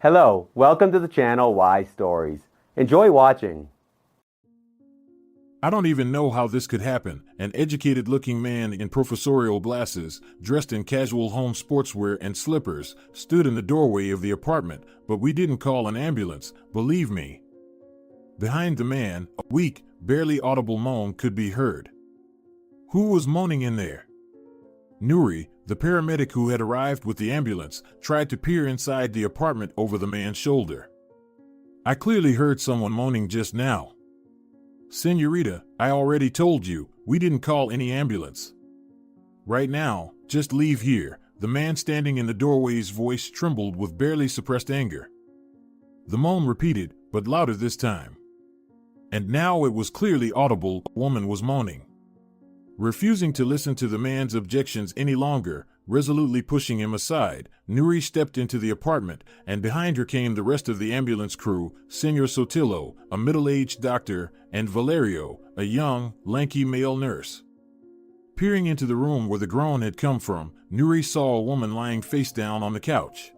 Hello, welcome to the channel Why Stories. Enjoy watching. I don't even know how this could happen. An educated-looking man in professorial glasses, dressed in casual home sportswear and slippers, stood in the doorway of the apartment, but we didn't call an ambulance, believe me. Behind the man, a weak, barely audible moan could be heard. Who was moaning in there? Nuri, the paramedic who had arrived with the ambulance, tried to peer inside the apartment over the man's shoulder. I clearly heard someone moaning just now. Senorita, I already told you, we didn't call any ambulance. Right now, just leave here. The man standing in the doorway's voice trembled with barely suppressed anger. The moan repeated, but louder this time. And now it was clearly audible. A woman was moaning. Refusing to listen to the man's objections any longer, resolutely pushing him aside, Nuri stepped into the apartment, and behind her came the rest of the ambulance crew, Senor Sotillo, a middle-aged doctor, and Valerio, a young, lanky male nurse. Peering into the room where the groan had come from, Nuri saw a woman lying face down on the couch.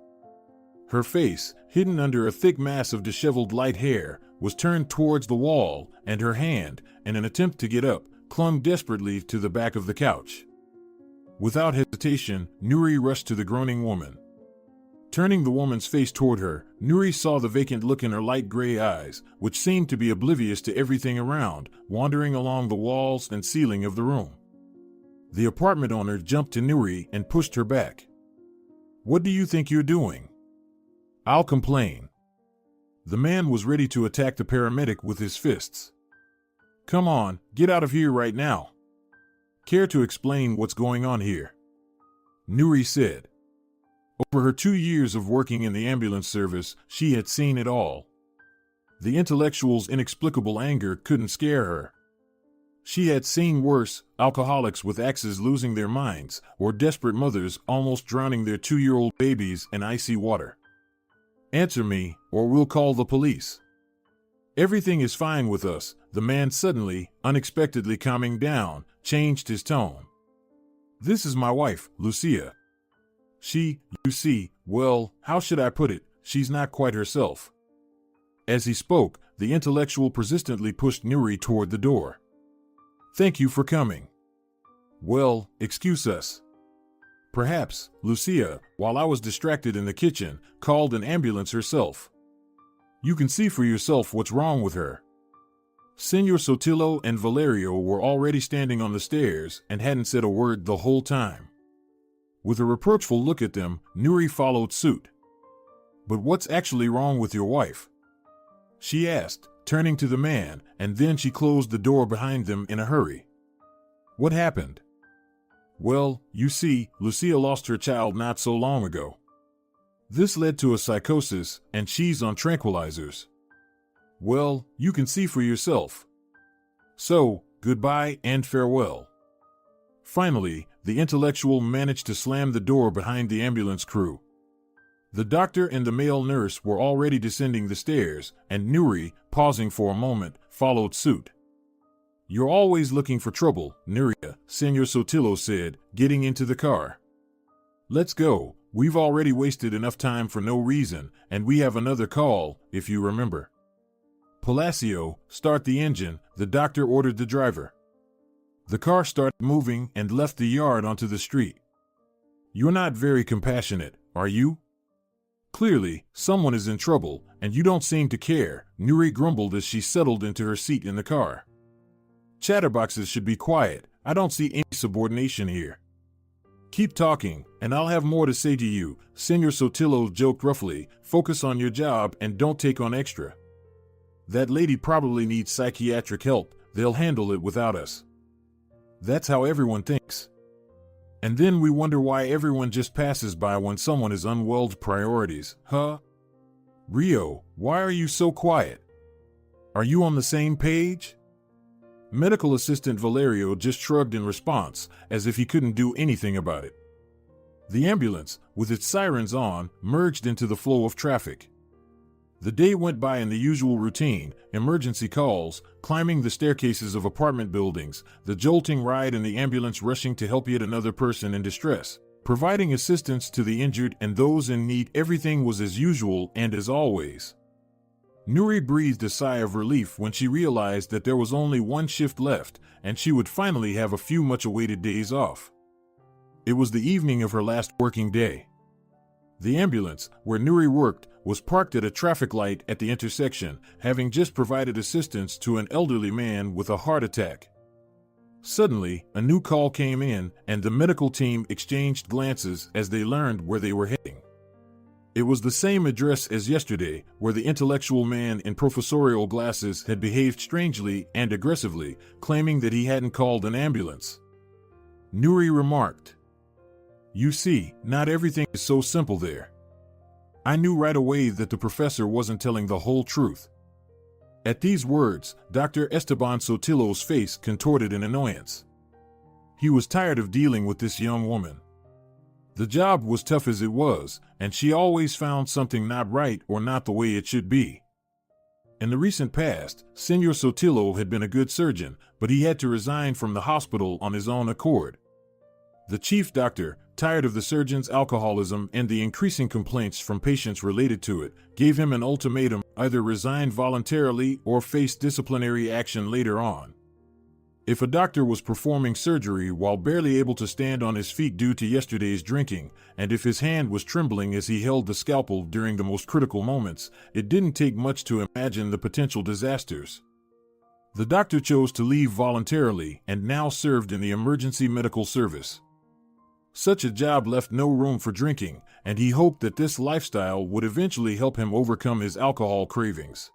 Her face, hidden under a thick mass of disheveled light hair, was turned towards the wall, and her hand, in an attempt to get up, clung desperately to the back of the couch. Without hesitation, Nuri rushed to the groaning woman. Turning the woman's face toward her, Nuri saw the vacant look in her light gray eyes, which seemed to be oblivious to everything around, wandering along the walls and ceiling of the room. The apartment owner jumped to Nuri and pushed her back. "What do you think you're doing?" "I'll complain." The man was ready to attack the paramedic with his fists. "Come on, get out of here right now." "Care to explain what's going on here?" Nuri said. Over her 2 years of working in the ambulance service, she had seen it all. The intellectual's inexplicable anger couldn't scare her. She had seen worse, alcoholics with axes losing their minds, or desperate mothers almost drowning their 2-year-old babies in icy water. "Answer me, or we'll call the police." "Everything is fine with us," the man suddenly, unexpectedly calming down, changed his tone. "This is my wife, Lucia. You see, well, how should I put it, she's not quite herself." As he spoke, the intellectual persistently pushed Nuri toward the door. "Thank you for coming." "Well, excuse us." Perhaps, Lucia, while I was distracted in the kitchen, called an ambulance herself. You can see for yourself what's wrong with her. Senor Sotillo and Valerio were already standing on the stairs and hadn't said a word the whole time. With a reproachful look at them, Nuri followed suit. "But what's actually wrong with your wife?" she asked, turning to the man, and then she closed the door behind them in a hurry. "What happened?" "Well, you see, Lucia lost her child not so long ago. This led to a psychosis, and she's on tranquilizers. Well, you can see for yourself. So, goodbye and farewell." Finally, the intellectual managed to slam the door behind the ambulance crew. The doctor and the male nurse were already descending the stairs, and Nuri, pausing for a moment, followed suit. "You're always looking for trouble, Nuria," Senor Sotillo said, getting into the car. "Let's go. We've already wasted enough time for no reason, and we have another call, if you remember." "Palacio, start the engine," the doctor ordered the driver. The car started moving and left the yard onto the street. "You're not very compassionate, are you? Clearly, someone is in trouble, and you don't seem to care," Nuri grumbled as she settled into her seat in the car. "Chatterboxes should be quiet. I don't see any subordination here." "Keep talking, and I'll have more to say to you," Senor Sotillo joked roughly. "Focus on your job and don't take on extra. That lady probably needs psychiatric help. They'll handle it without us." That's how everyone thinks. And then we wonder why everyone just passes by when someone is unwell's priorities, huh? "Rio, why are you so quiet? Are you on the same page?" Medical assistant Valerio just shrugged in response, as if he couldn't do anything about it. The ambulance, with its sirens on, merged into the flow of traffic. The day went by in the usual routine: emergency calls, climbing the staircases of apartment buildings, the jolting ride in the ambulance rushing to help yet another person in distress, providing assistance to the injured and those in need. Everything was as usual and as always. Nuri breathed a sigh of relief when she realized that there was only one shift left and she would finally have a few much-awaited days off. It was the evening of her last working day. The ambulance, where Nuri worked, was parked at a traffic light at the intersection, having just provided assistance to an elderly man with a heart attack. Suddenly, a new call came in, and the medical team exchanged glances as they learned where they were heading. It was the same address as yesterday, where the intellectual man in professorial glasses had behaved strangely and aggressively, claiming that he hadn't called an ambulance. Nuri remarked, "You see, not everything is so simple there." I knew right away that the professor wasn't telling the whole truth. At these words, Dr. Esteban Sotillo's face contorted in annoyance. He was tired of dealing with this young woman. The job was tough as it was, and she always found something not right or not the way it should be. In the recent past, Senor Sotillo had been a good surgeon, but he had to resign from the hospital on his own accord. The chief doctor, tired of the surgeon's alcoholism and the increasing complaints from patients related to it, gave him an ultimatum: either resign voluntarily or face disciplinary action later on. If a doctor was performing surgery while barely able to stand on his feet due to yesterday's drinking, and if his hand was trembling as he held the scalpel during the most critical moments, it didn't take much to imagine the potential disasters. The doctor chose to leave voluntarily and now served in the emergency medical service. Such a job left no room for drinking, and he hoped that this lifestyle would eventually help him overcome his alcohol cravings.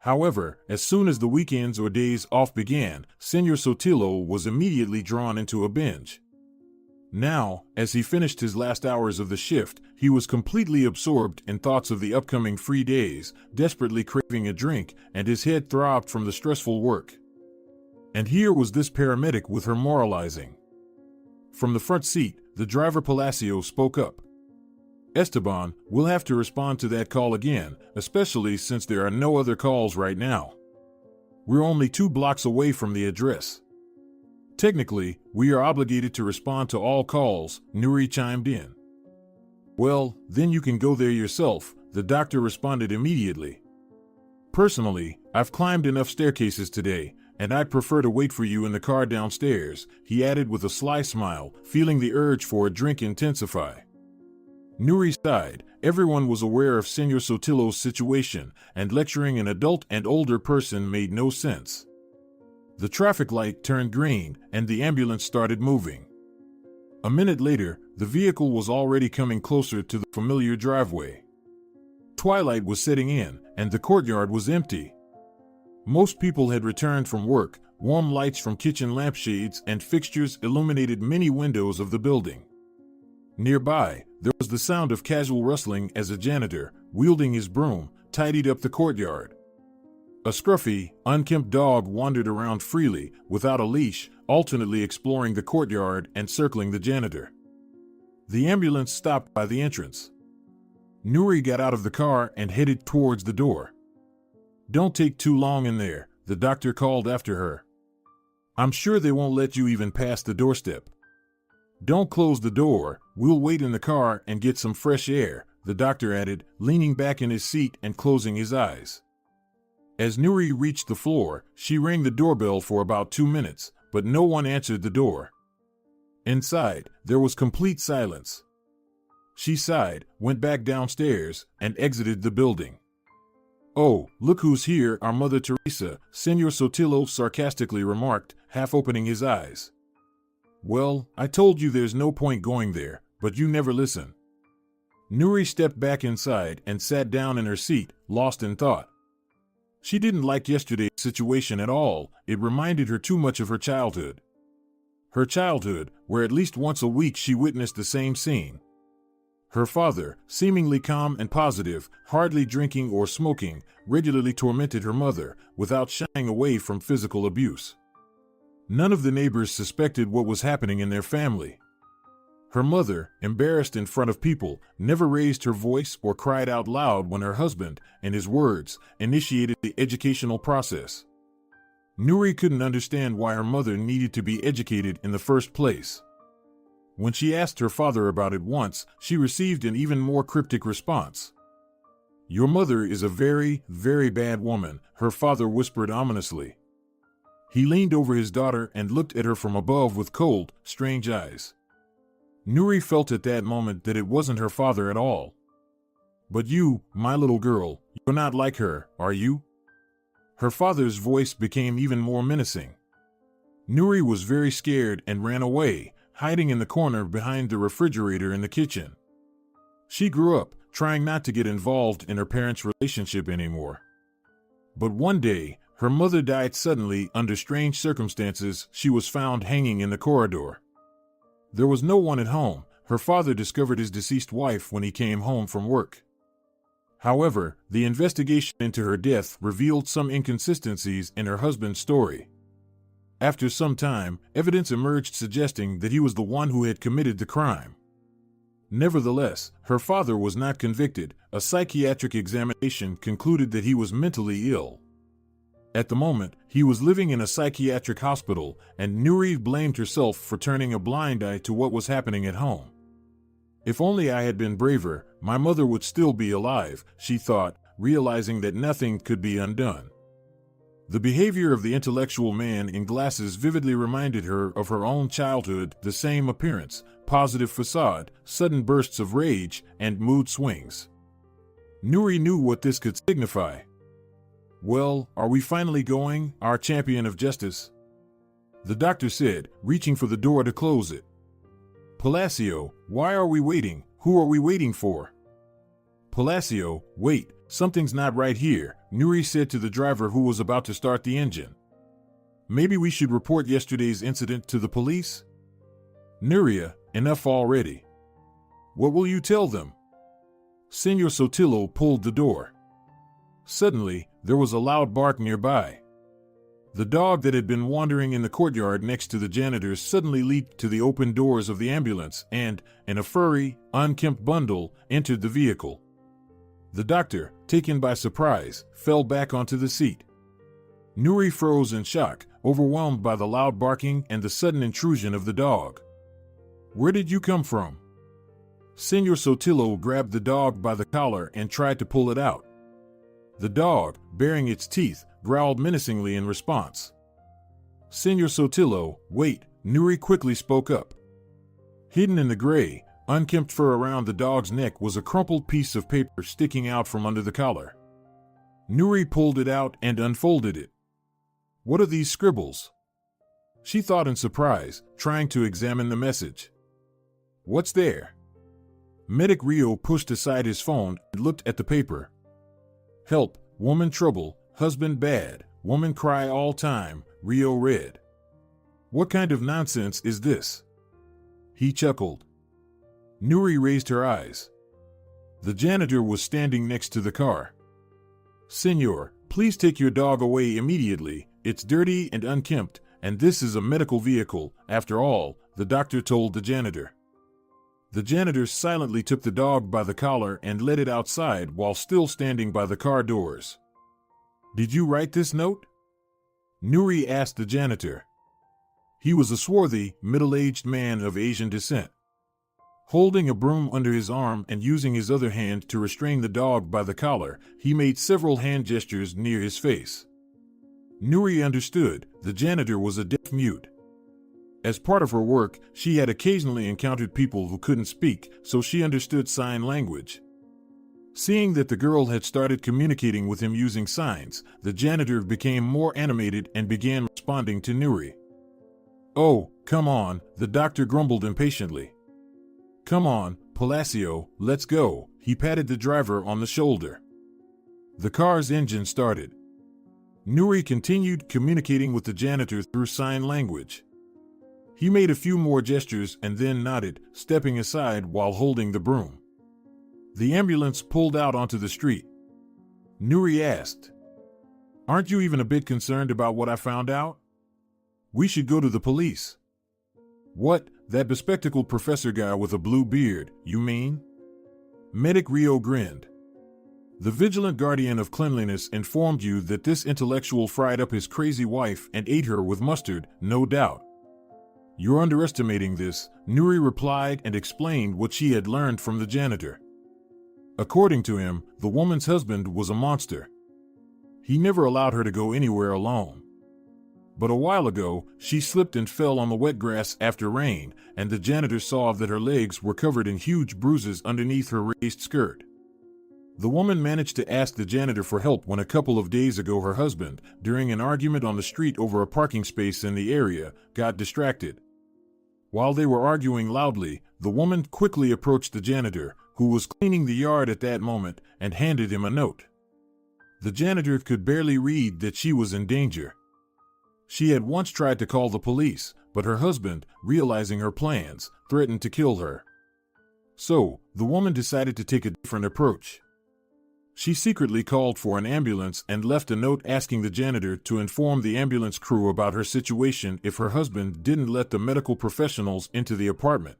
However, as soon as the weekends or days off began, Senor Sotillo was immediately drawn into a binge. Now, as he finished his last hours of the shift, he was completely absorbed in thoughts of the upcoming free days, desperately craving a drink, and his head throbbed from the stressful work. And here was this paramedic with her moralizing. From the front seat, the driver Palacio spoke up. "Esteban, we'll have to respond to that call again, especially since there are no other calls right now. We're only 2 blocks away from the address." "Technically, we are obligated to respond to all calls," Nuri chimed in. "Well, then you can go there yourself," the doctor responded immediately. "Personally, I've climbed enough staircases today, and I'd prefer to wait for you in the car downstairs," he added with a sly smile, feeling the urge for a drink intensify. Nuri sighed. Everyone was aware of Senor Sotillo's situation, and lecturing an adult and older person made no sense. The traffic light turned green, and the ambulance started moving. A minute later, the vehicle was already coming closer to the familiar driveway. Twilight was setting in, and the courtyard was empty. Most people had returned from work. Warm lights from kitchen lampshades and fixtures illuminated many windows of the building. Nearby, there was the sound of casual rustling as a janitor, wielding his broom, tidied up the courtyard. A scruffy, unkempt dog wandered around freely, without a leash, alternately exploring the courtyard and circling the janitor. The ambulance stopped by the entrance. Nuri got out of the car and headed towards the door. "Don't take too long in there," the doctor called after her. "I'm sure they won't let you even past the doorstep." "Don't close the door, we'll wait in the car and get some fresh air," the doctor added, leaning back in his seat and closing his eyes. As Nuri reached the floor, she rang the doorbell for about 2 minutes, but no one answered the door. Inside, there was complete silence. She sighed, went back downstairs, and exited the building. "Oh, look who's here, our Mother Teresa," Senor Sotillo sarcastically remarked, half opening his eyes. "Well, I told you there's no point going there, but you never listen." Nuri stepped back inside and sat down in her seat, lost in thought. She didn't like yesterday's situation at all. It reminded her too much of her childhood. Her childhood, where at least once a week she witnessed the same scene. Her father, seemingly calm and positive, hardly drinking or smoking, regularly tormented her mother, without shying away from physical abuse. None of the neighbors suspected what was happening in their family. Her mother, embarrassed in front of people, never raised her voice or cried out loud when her husband, in his words, initiated the educational process. Nuri couldn't understand why her mother needed to be educated in the first place. When she asked her father about it once, she received an even more cryptic response. "Your mother is a very, very bad woman," her father whispered ominously. He leaned over his daughter and looked at her from above with cold, strange eyes. Nuri felt at that moment that it wasn't her father at all. "But you, my little girl, you're not like her, are you?" Her father's voice became even more menacing. Nuri was very scared and ran away, hiding in the corner behind the refrigerator in the kitchen. She grew up, trying not to get involved in her parents' relationship anymore. But one day, her mother died suddenly under strange circumstances. She was found hanging in the corridor. There was no one at home. Her father discovered his deceased wife when he came home from work. However, the investigation into her death revealed some inconsistencies in her husband's story. After some time, evidence emerged suggesting that he was the one who had committed the crime. Nevertheless, her father was not convicted. A psychiatric examination concluded that he was mentally ill. At the moment, he was living in a psychiatric hospital, and Nuri blamed herself for turning a blind eye to what was happening at home. "If only I had been braver, my mother would still be alive," she thought, realizing that nothing could be undone. The behavior of the intellectual man in glasses vividly reminded her of her own childhood, the same appearance, positive facade, sudden bursts of rage, and mood swings. Nuri knew what this could signify. "Well, are we finally going, our champion of justice?" the doctor said, reaching for the door to close it. "Palacio, why are we waiting? Who are we waiting for?" "Palacio, wait, something's not right here," Nuri said to the driver who was about to start the engine. "Maybe we should report yesterday's incident to the police?" "Nuria, enough already." "What will you tell them?" Senor Sotillo pulled the door. Suddenly, there was a loud bark nearby. The dog that had been wandering in the courtyard next to the janitors suddenly leaped to the open doors of the ambulance and, in a furry, unkempt bundle, entered the vehicle. The doctor, taken by surprise, fell back onto the seat. Nuri froze in shock, overwhelmed by the loud barking and the sudden intrusion of the dog. "Where did you come from?" Senor Sotillo grabbed the dog by the collar and tried to pull it out. The dog, baring its teeth, growled menacingly in response. "Senor Sotillo, wait," Nuri quickly spoke up. Hidden in the gray, unkempt fur around the dog's neck was a crumpled piece of paper sticking out from under the collar. Nuri pulled it out and unfolded it. "What are these scribbles?" She thought in surprise, trying to examine the message. "What's there?" Medic Rio pushed aside his phone and looked at the paper. "Help, woman trouble, husband bad, woman cry all time," Rio read. "What kind of nonsense is this?" He chuckled. Nuri raised her eyes. The janitor was standing next to the car. "Senor, please take your dog away immediately. It's dirty and unkempt, and this is a medical vehicle, after all," the doctor told the janitor. The janitor silently took the dog by the collar and led it outside while still standing by the car doors. "Did you write this note?" Nuri asked the janitor. He was a swarthy, middle-aged man of Asian descent. Holding a broom under his arm and using his other hand to restrain the dog by the collar, he made several hand gestures near his face. Nuri understood. The janitor was a deaf mute. As part of her work, she had occasionally encountered people who couldn't speak, so she understood sign language. Seeing that the girl had started communicating with him using signs, the janitor became more animated and began responding to Nuri. "Oh, come on," the doctor grumbled impatiently. "Come on, Palacio, let's go," he patted the driver on the shoulder. The car's engine started. Nuri continued communicating with the janitor through sign language. He made a few more gestures and then nodded, stepping aside while holding the broom. The ambulance pulled out onto the street. Nuri asked, "Aren't you even a bit concerned about what I found out? We should go to the police." "What, that bespectacled professor guy with a blue beard, you mean?" Medic Rio grinned. "The vigilant guardian of cleanliness informed you that this intellectual fried up his crazy wife and ate her with mustard, no doubt." "You're underestimating this," Nuri replied and explained what she had learned from the janitor. According to him, the woman's husband was a monster. He never allowed her to go anywhere alone. But a while ago, she slipped and fell on the wet grass after rain, and the janitor saw that her legs were covered in huge bruises underneath her raised skirt. The woman managed to ask the janitor for help when a couple of days ago her husband, during an argument on the street over a parking space in the area, got distracted. While they were arguing loudly, the woman quickly approached the janitor, who was cleaning the yard at that moment, and handed him a note. The janitor could barely read that she was in danger. She had once tried to call the police, but her husband, realizing her plans, threatened to kill her. So, the woman decided to take a different approach. She secretly called for an ambulance and left a note asking the janitor to inform the ambulance crew about her situation if her husband didn't let the medical professionals into the apartment.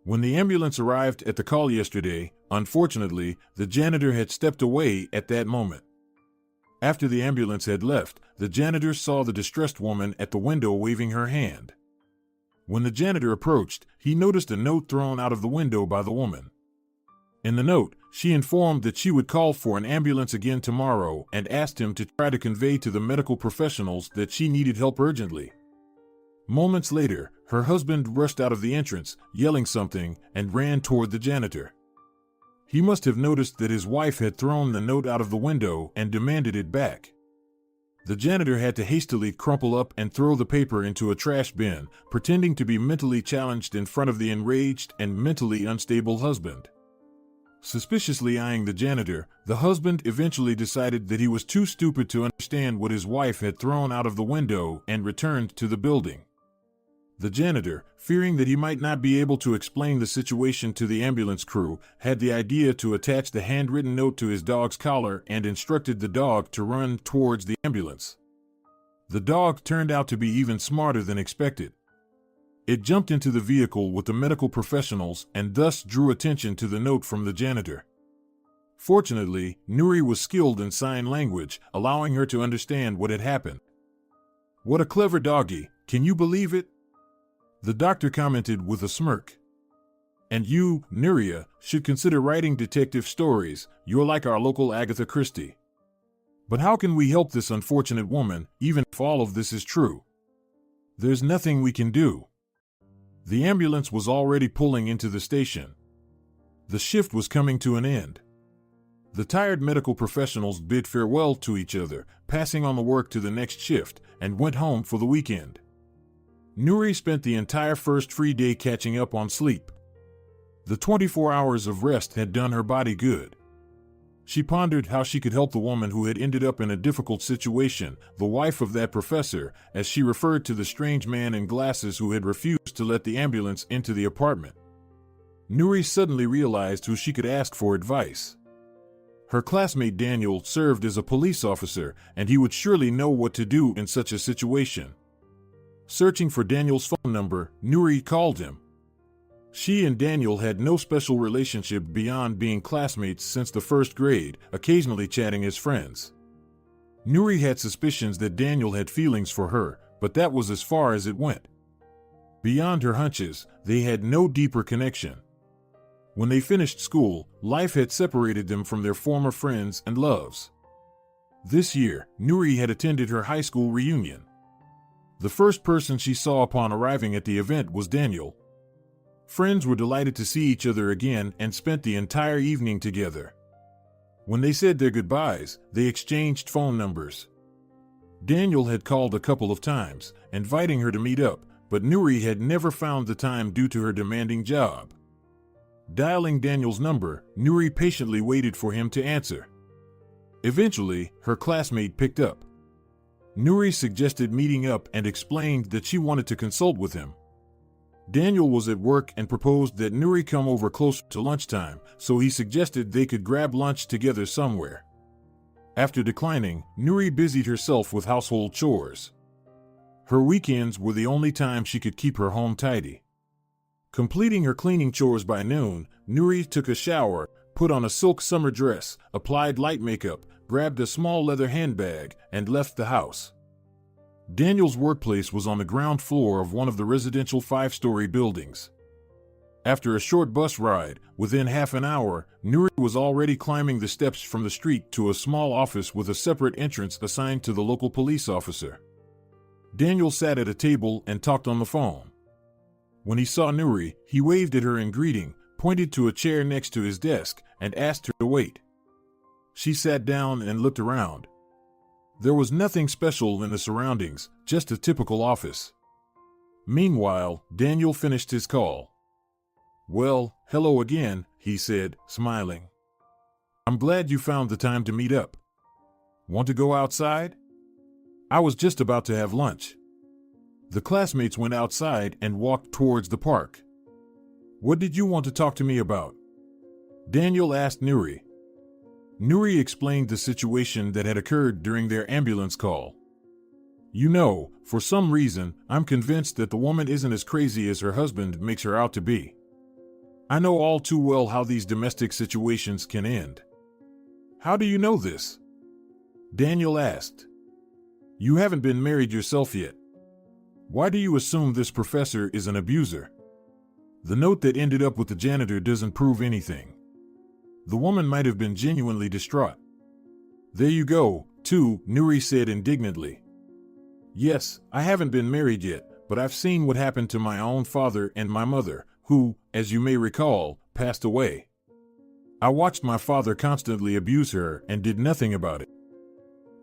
When the ambulance arrived at the call yesterday, unfortunately, the janitor had stepped away at that moment. After the ambulance had left, the janitor saw the distressed woman at the window waving her hand. When the janitor approached, he noticed a note thrown out of the window by the woman. In the note, she informed that she would call for an ambulance again tomorrow and asked him to try to convey to the medical professionals that she needed help urgently. Moments later, her husband rushed out of the entrance, yelling something, and ran toward the janitor. He must have noticed that his wife had thrown the note out of the window and demanded it back. The janitor had to hastily crumple up and throw the paper into a trash bin, pretending to be mentally challenged in front of the enraged and mentally unstable husband. Suspiciously eyeing the janitor, the husband eventually decided that he was too stupid to understand what his wife had thrown out of the window and returned to the building. The janitor, fearing that he might not be able to explain the situation to the ambulance crew, had the idea to attach the handwritten note to his dog's collar and instructed the dog to run towards the ambulance. The dog turned out to be even smarter than expected. It jumped into the vehicle with the medical professionals and thus drew attention to the note from the janitor. Fortunately, Nuri was skilled in sign language, allowing her to understand what had happened. "What a clever doggy, can you believe it?" The doctor commented with a smirk. "And you, Nuria, should consider writing detective stories. You're like our local Agatha Christie." "But how can we help this unfortunate woman, even if all of this is true?" "There's nothing we can do." The ambulance was already pulling into the station. The shift was coming to an end. The tired medical professionals bid farewell to each other, passing on the work to the next shift, and went home for the weekend. Nuri spent the entire first free day catching up on sleep. The 24 hours of rest had done her body good. She pondered how she could help the woman who had ended up in a difficult situation, the wife of that professor, as she referred to the strange man in glasses who had refused to let the ambulance into the apartment. Nuri suddenly realized who she could ask for advice. Her classmate Daniel served as a police officer, and he would surely know what to do in such a situation. Searching for Daniel's phone number, Nuri called him. She and Daniel had no special relationship beyond being classmates since the first grade, occasionally chatting as friends. Nuri had suspicions that Daniel had feelings for her, but that was as far as it went. Beyond her hunches, they had no deeper connection. When they finished school, life had separated them from their former friends and loves. This year, Nuri had attended her high school reunion. The first person she saw upon arriving at the event was Daniel. Friends were delighted to see each other again and spent the entire evening together. When they said their goodbyes, they exchanged phone numbers. Daniel had called a couple of times, inviting her to meet up, but Nuri had never found the time due to her demanding job. Dialing Daniel's number, Nuri patiently waited for him to answer. Eventually, her classmate picked up. Nuri suggested meeting up and explained that she wanted to consult with him. Daniel was at work and proposed that Nuri come over closer to lunchtime, so he suggested they could grab lunch together somewhere. After declining, Nuri busied herself with household chores. Her weekends were the only time she could keep her home tidy. Completing her cleaning chores by noon, Nuri took a shower, put on a silk summer dress, applied light makeup, grabbed a small leather handbag, and left the house. Daniel's workplace was on the ground floor of one of the residential 5-story buildings. After a short bus ride, within half an hour, Nuri was already climbing the steps from the street to a small office with a separate entrance assigned to the local police officer. Daniel sat at a table and talked on the phone. When he saw Nuri, he waved at her in greeting, pointed to a chair next to his desk, and asked her to wait. She sat down and looked around. There was nothing special in the surroundings, just a typical office. Meanwhile, Daniel finished his call. "Well, hello again," he said, smiling. "I'm glad you found the time to meet up. Want to go outside?" "I was just about to have lunch." The classmates went outside and walked towards the park. "What did you want to talk to me about?" Daniel asked Nuri. Nuri explained the situation that had occurred during their ambulance call. "You know, for some reason, I'm convinced that the woman isn't as crazy as her husband makes her out to be. I know all too well how these domestic situations can end." "How do you know this?" Daniel asked. "You haven't been married yourself yet. Why do you assume this professor is an abuser? The note that ended up with the janitor doesn't prove anything. The woman might have been genuinely distraught." "There you go, too," Nuri said indignantly. "Yes, I haven't been married yet, but I've seen what happened to my own father and my mother, who, as you may recall, passed away. I watched my father constantly abuse her and did nothing about it."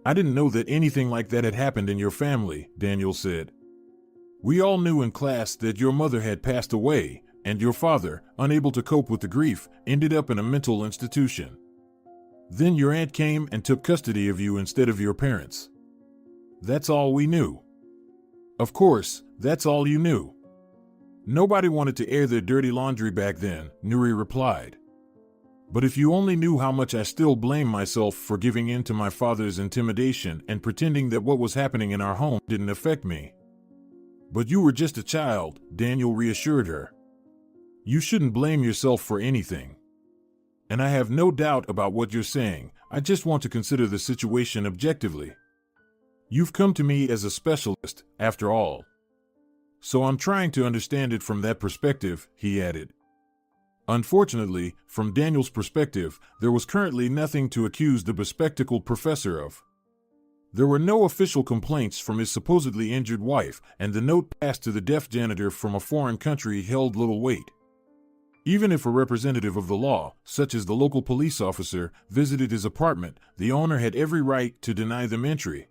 "I didn't know that anything like that had happened in your family," Daniel said. "We all knew in class that your mother had passed away, and your father, unable to cope with the grief, ended up in a mental institution. Then your aunt came and took custody of you instead of your parents. That's all we knew." "Of course, that's all you knew. Nobody wanted to air their dirty laundry back then," Nuri replied. "But if you only knew how much I still blame myself for giving in to my father's intimidation and pretending that what was happening in our home didn't affect me." "But you were just a child," Daniel reassured her. "You shouldn't blame yourself for anything. And I have no doubt about what you're saying. I just want to consider the situation objectively. You've come to me as a specialist, after all. So I'm trying to understand it from that perspective," he added. Unfortunately, from Daniel's perspective, there was currently nothing to accuse the bespectacled professor of. There were no official complaints from his supposedly injured wife, and the note passed to the deaf janitor from a foreign country held little weight. Even if a representative of the law, such as the local police officer, visited his apartment, the owner had every right to deny them entry.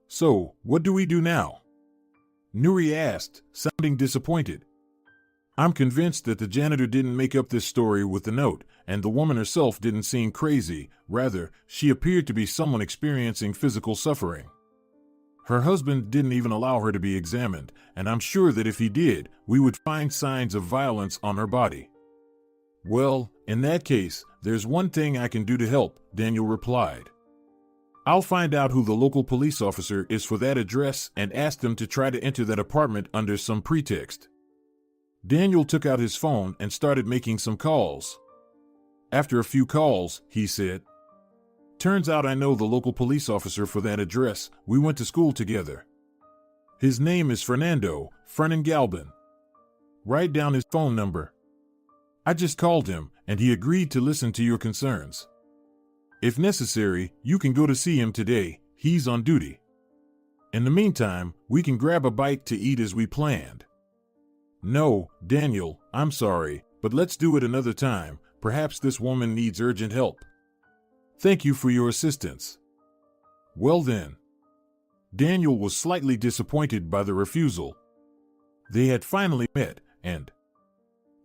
"So, what do we do now?" Nuri asked, sounding disappointed. "I'm convinced that the janitor didn't make up this story with the note, and the woman herself didn't seem crazy. Rather, she appeared to be someone experiencing physical suffering. Her husband didn't even allow her to be examined, and I'm sure that if he did, we would find signs of violence on her body." "Well, in that case, there's one thing I can do to help," Daniel replied. "I'll find out who the local police officer is for that address and ask them to try to enter that apartment under some pretext." Daniel took out his phone and started making some calls. After a few calls, he said, "Turns out I know the local police officer for that address. We went to school together. His name is Fernando Galban. Write down his phone number. I just called him, and he agreed to listen to your concerns. If necessary, you can go to see him today. He's on duty. In the meantime, we can grab a bite to eat as we planned." "No, Daniel, I'm sorry, but let's do it another time. Perhaps this woman needs urgent help. Thank you for your assistance." "Well then." Daniel was slightly disappointed by the refusal. They had finally met, and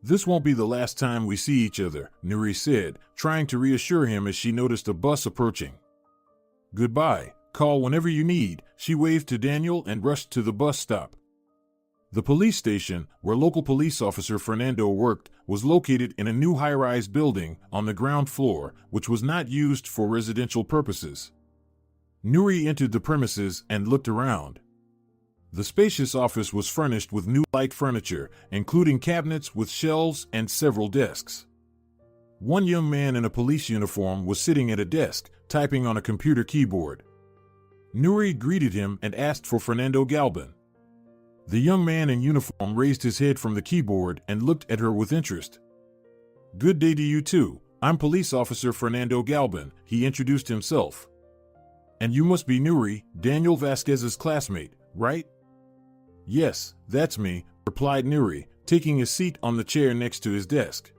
"This won't be the last time we see each other," Nuri said, trying to reassure him as she noticed a bus approaching. "Goodbye, call whenever you need," she waved to Daniel and rushed to the bus stop. The police station, where local police officer Fernando worked, was located in a new high-rise building on the ground floor, which was not used for residential purposes. Nuri entered the premises and looked around. The spacious office was furnished with new light furniture, including cabinets with shelves and several desks. One young man in a police uniform was sitting at a desk, typing on a computer keyboard. Nuri greeted him and asked for Fernando Galban. The young man in uniform raised his head from the keyboard and looked at her with interest. "Good day to you too. I'm Police Officer Fernando Galban," he introduced himself. "And you must be Nuri, Daniel Vasquez's classmate, right?" "Yes, that's me," replied Nuri, taking a seat on the chair next to his desk.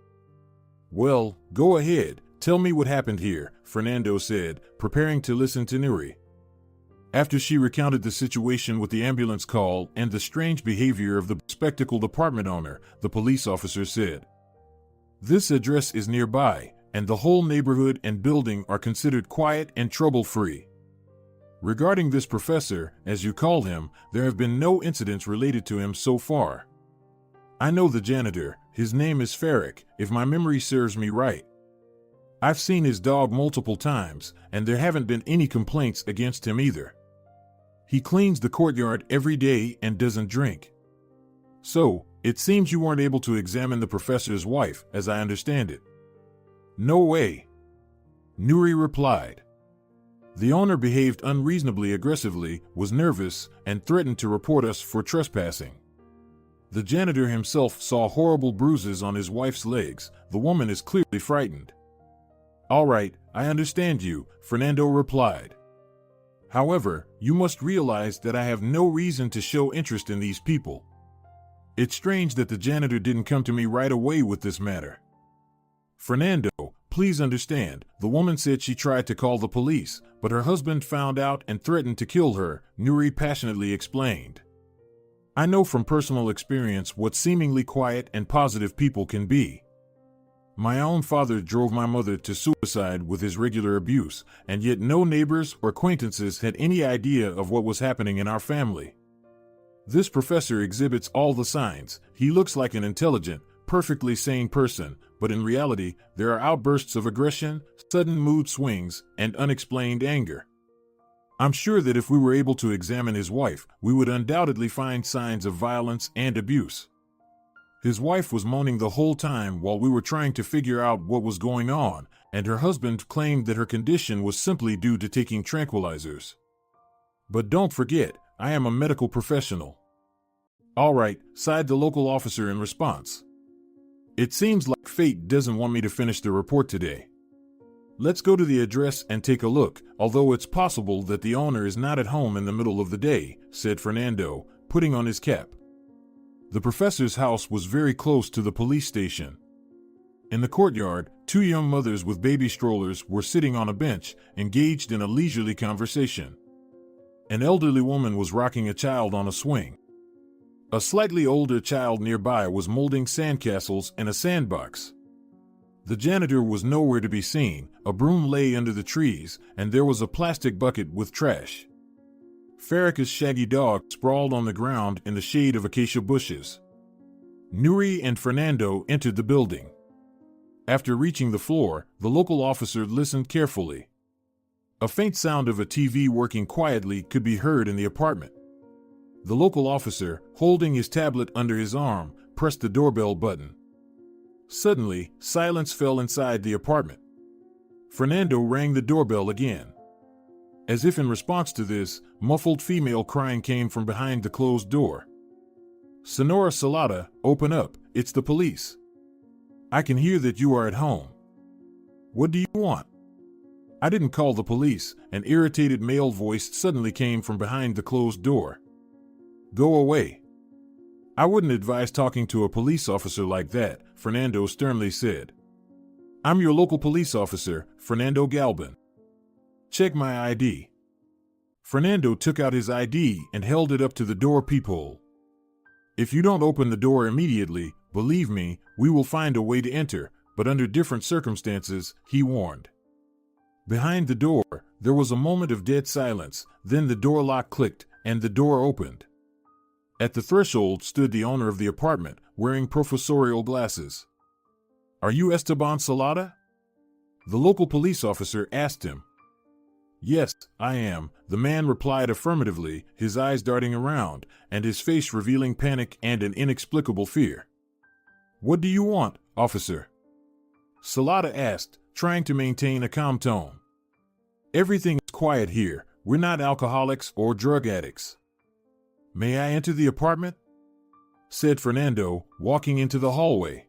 "Well, go ahead, tell me what happened here," Fernando said, preparing to listen to Nuri. After she recounted the situation with the ambulance call and the strange behavior of the spectacled apartment owner, the police officer said, "This address is nearby, and the whole neighborhood and building are considered quiet and trouble-free. Regarding this professor, as you call him, there have been no incidents related to him so far. I know the janitor, his name is Farrick, if my memory serves me right. I've seen his dog multiple times, and there haven't been any complaints against him either. He cleans the courtyard every day and doesn't drink. So, it seems you weren't able to examine the professor's wife, as I understand it." "No way," Nuri replied. "The owner behaved unreasonably aggressively, was nervous, and threatened to report us for trespassing. The janitor himself saw horrible bruises on his wife's legs. The woman is clearly frightened." "All right, I understand you," Fernando replied. "However, you must realize that I have no reason to show interest in these people. It's strange that the janitor didn't come to me right away with this matter." "Fernando, please understand, the woman said she tried to call the police, but her husband found out and threatened to kill her," Nuri passionately explained. "I know from personal experience what seemingly quiet and positive people can be. My own father drove my mother to suicide with his regular abuse, and yet no neighbors or acquaintances had any idea of what was happening in our family. This professor exhibits all the signs. He looks like an intelligent, perfectly sane person, but in reality, there are outbursts of aggression, sudden mood swings, and unexplained anger. I'm sure that if we were able to examine his wife, we would undoubtedly find signs of violence and abuse. His wife was moaning the whole time while we were trying to figure out what was going on, and her husband claimed that her condition was simply due to taking tranquilizers. But don't forget, I am a medical professional." "All right," sighed the local officer in response. "It seems like fate doesn't want me to finish the report today. Let's go to the address and take a look, although it's possible that the owner is not at home in the middle of the day," said Fernando, putting on his cap. The professor's house was very close to the police station. In the courtyard, two young mothers with baby strollers were sitting on a bench, engaged in a leisurely conversation. An elderly woman was rocking a child on a swing. A slightly older child nearby was molding sandcastles in a sandbox. The janitor was nowhere to be seen. A broom lay under the trees, and there was a plastic bucket with trash. Farrick's shaggy dog sprawled on the ground in the shade of acacia bushes. Nuri and Fernando entered the building. After reaching the floor, the local officer listened carefully. A faint sound of a TV working quietly could be heard in the apartment. The local officer, holding his tablet under his arm, pressed the doorbell button. Suddenly, silence fell inside the apartment. Fernando rang the doorbell again. As if in response to this, muffled female crying came from behind the closed door. "Senora Salada, open up, it's the police. I can hear that you are at home. What do you want?" "I didn't call the police," an irritated male voice suddenly came from behind the closed door. "Go away." "I wouldn't advise talking to a police officer like that," Fernando sternly said. "I'm your local police officer, Fernando Galban. Check my ID." Fernando took out his ID and held it up to the door peephole. "If you don't open the door immediately, believe me, we will find a way to enter, but under different circumstances," he warned. Behind the door, there was a moment of dead silence, then the door lock clicked, and the door opened. At the threshold stood the owner of the apartment, wearing professorial glasses. "Are you Esteban Salada?" the local police officer asked him. "Yes, I am," the man replied affirmatively, his eyes darting around, and his face revealing panic and an inexplicable fear. "What do you want, officer?" Salada asked, trying to maintain a calm tone. "Everything is quiet here, We're not alcoholics or drug addicts. May I enter the apartment? Said Fernando, walking into the hallway.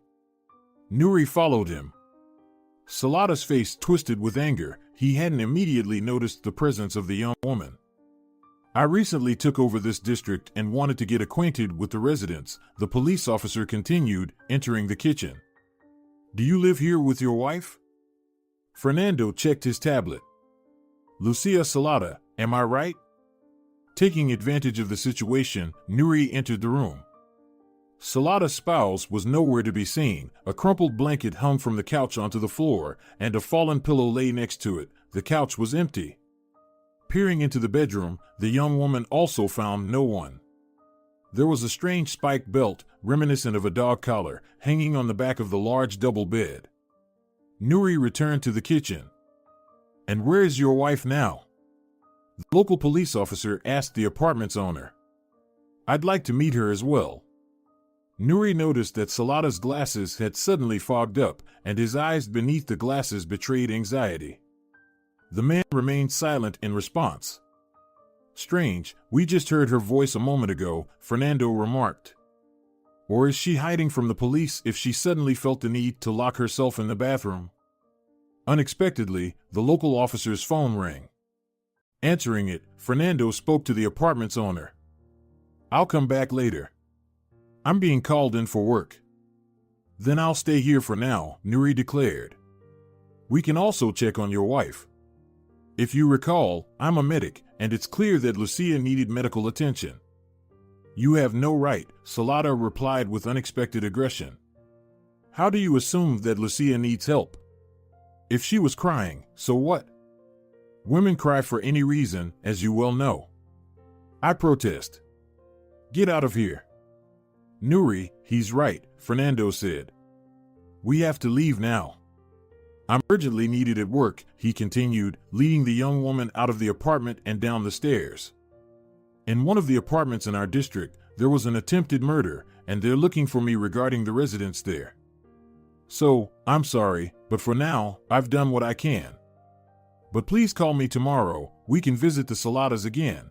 Nuri followed him. Salada's face twisted with anger. He hadn't immediately noticed the presence of the young woman. I recently took over this district and wanted to get acquainted with the residents, the police officer continued, entering the kitchen. Do you live here with your wife? Fernando checked his tablet. Lucia Salada, am I right? Taking advantage of the situation, Nuri entered the room. Salada's spouse was nowhere to be seen. A crumpled blanket hung from the couch onto the floor, and a fallen pillow lay next to it. The couch was empty. Peering into the bedroom, the young woman also found no one. There was a strange spiked belt, reminiscent of a dog collar, hanging on the back of the large double bed. Nuri returned to the kitchen. And where is your wife now? The local police officer asked the apartment's owner. I'd like to meet her as well. Nuri noticed that Salada's glasses had suddenly fogged up, and his eyes beneath the glasses betrayed anxiety. The man remained silent in response. Strange, we just heard her voice a moment ago, Fernando remarked. Or is she hiding from the police if she suddenly felt the need to lock herself in the bathroom? Unexpectedly, the local officer's phone rang. Answering it, Fernando spoke to the apartment's owner. I'll come back later. I'm being called in for work. Then I'll stay here for now, Nuri declared. We can also check on your wife. If you recall, I'm a medic, and it's clear that Lucia needed medical attention. You have no right, Salada replied with unexpected aggression. How do you assume that Lucia needs help? If she was crying, so what? Women cry for any reason, as you well know. I protest. Get out of here. Nuri, he's right, Fernando said. We have to leave now. I'm urgently needed at work, he continued, leading the young woman out of the apartment and down the stairs. In one of the apartments in our district, there was an attempted murder, and they're looking for me regarding the residents there. So, I'm sorry, but for now, I've done what I can. But please call me tomorrow, we can visit the Saladas again.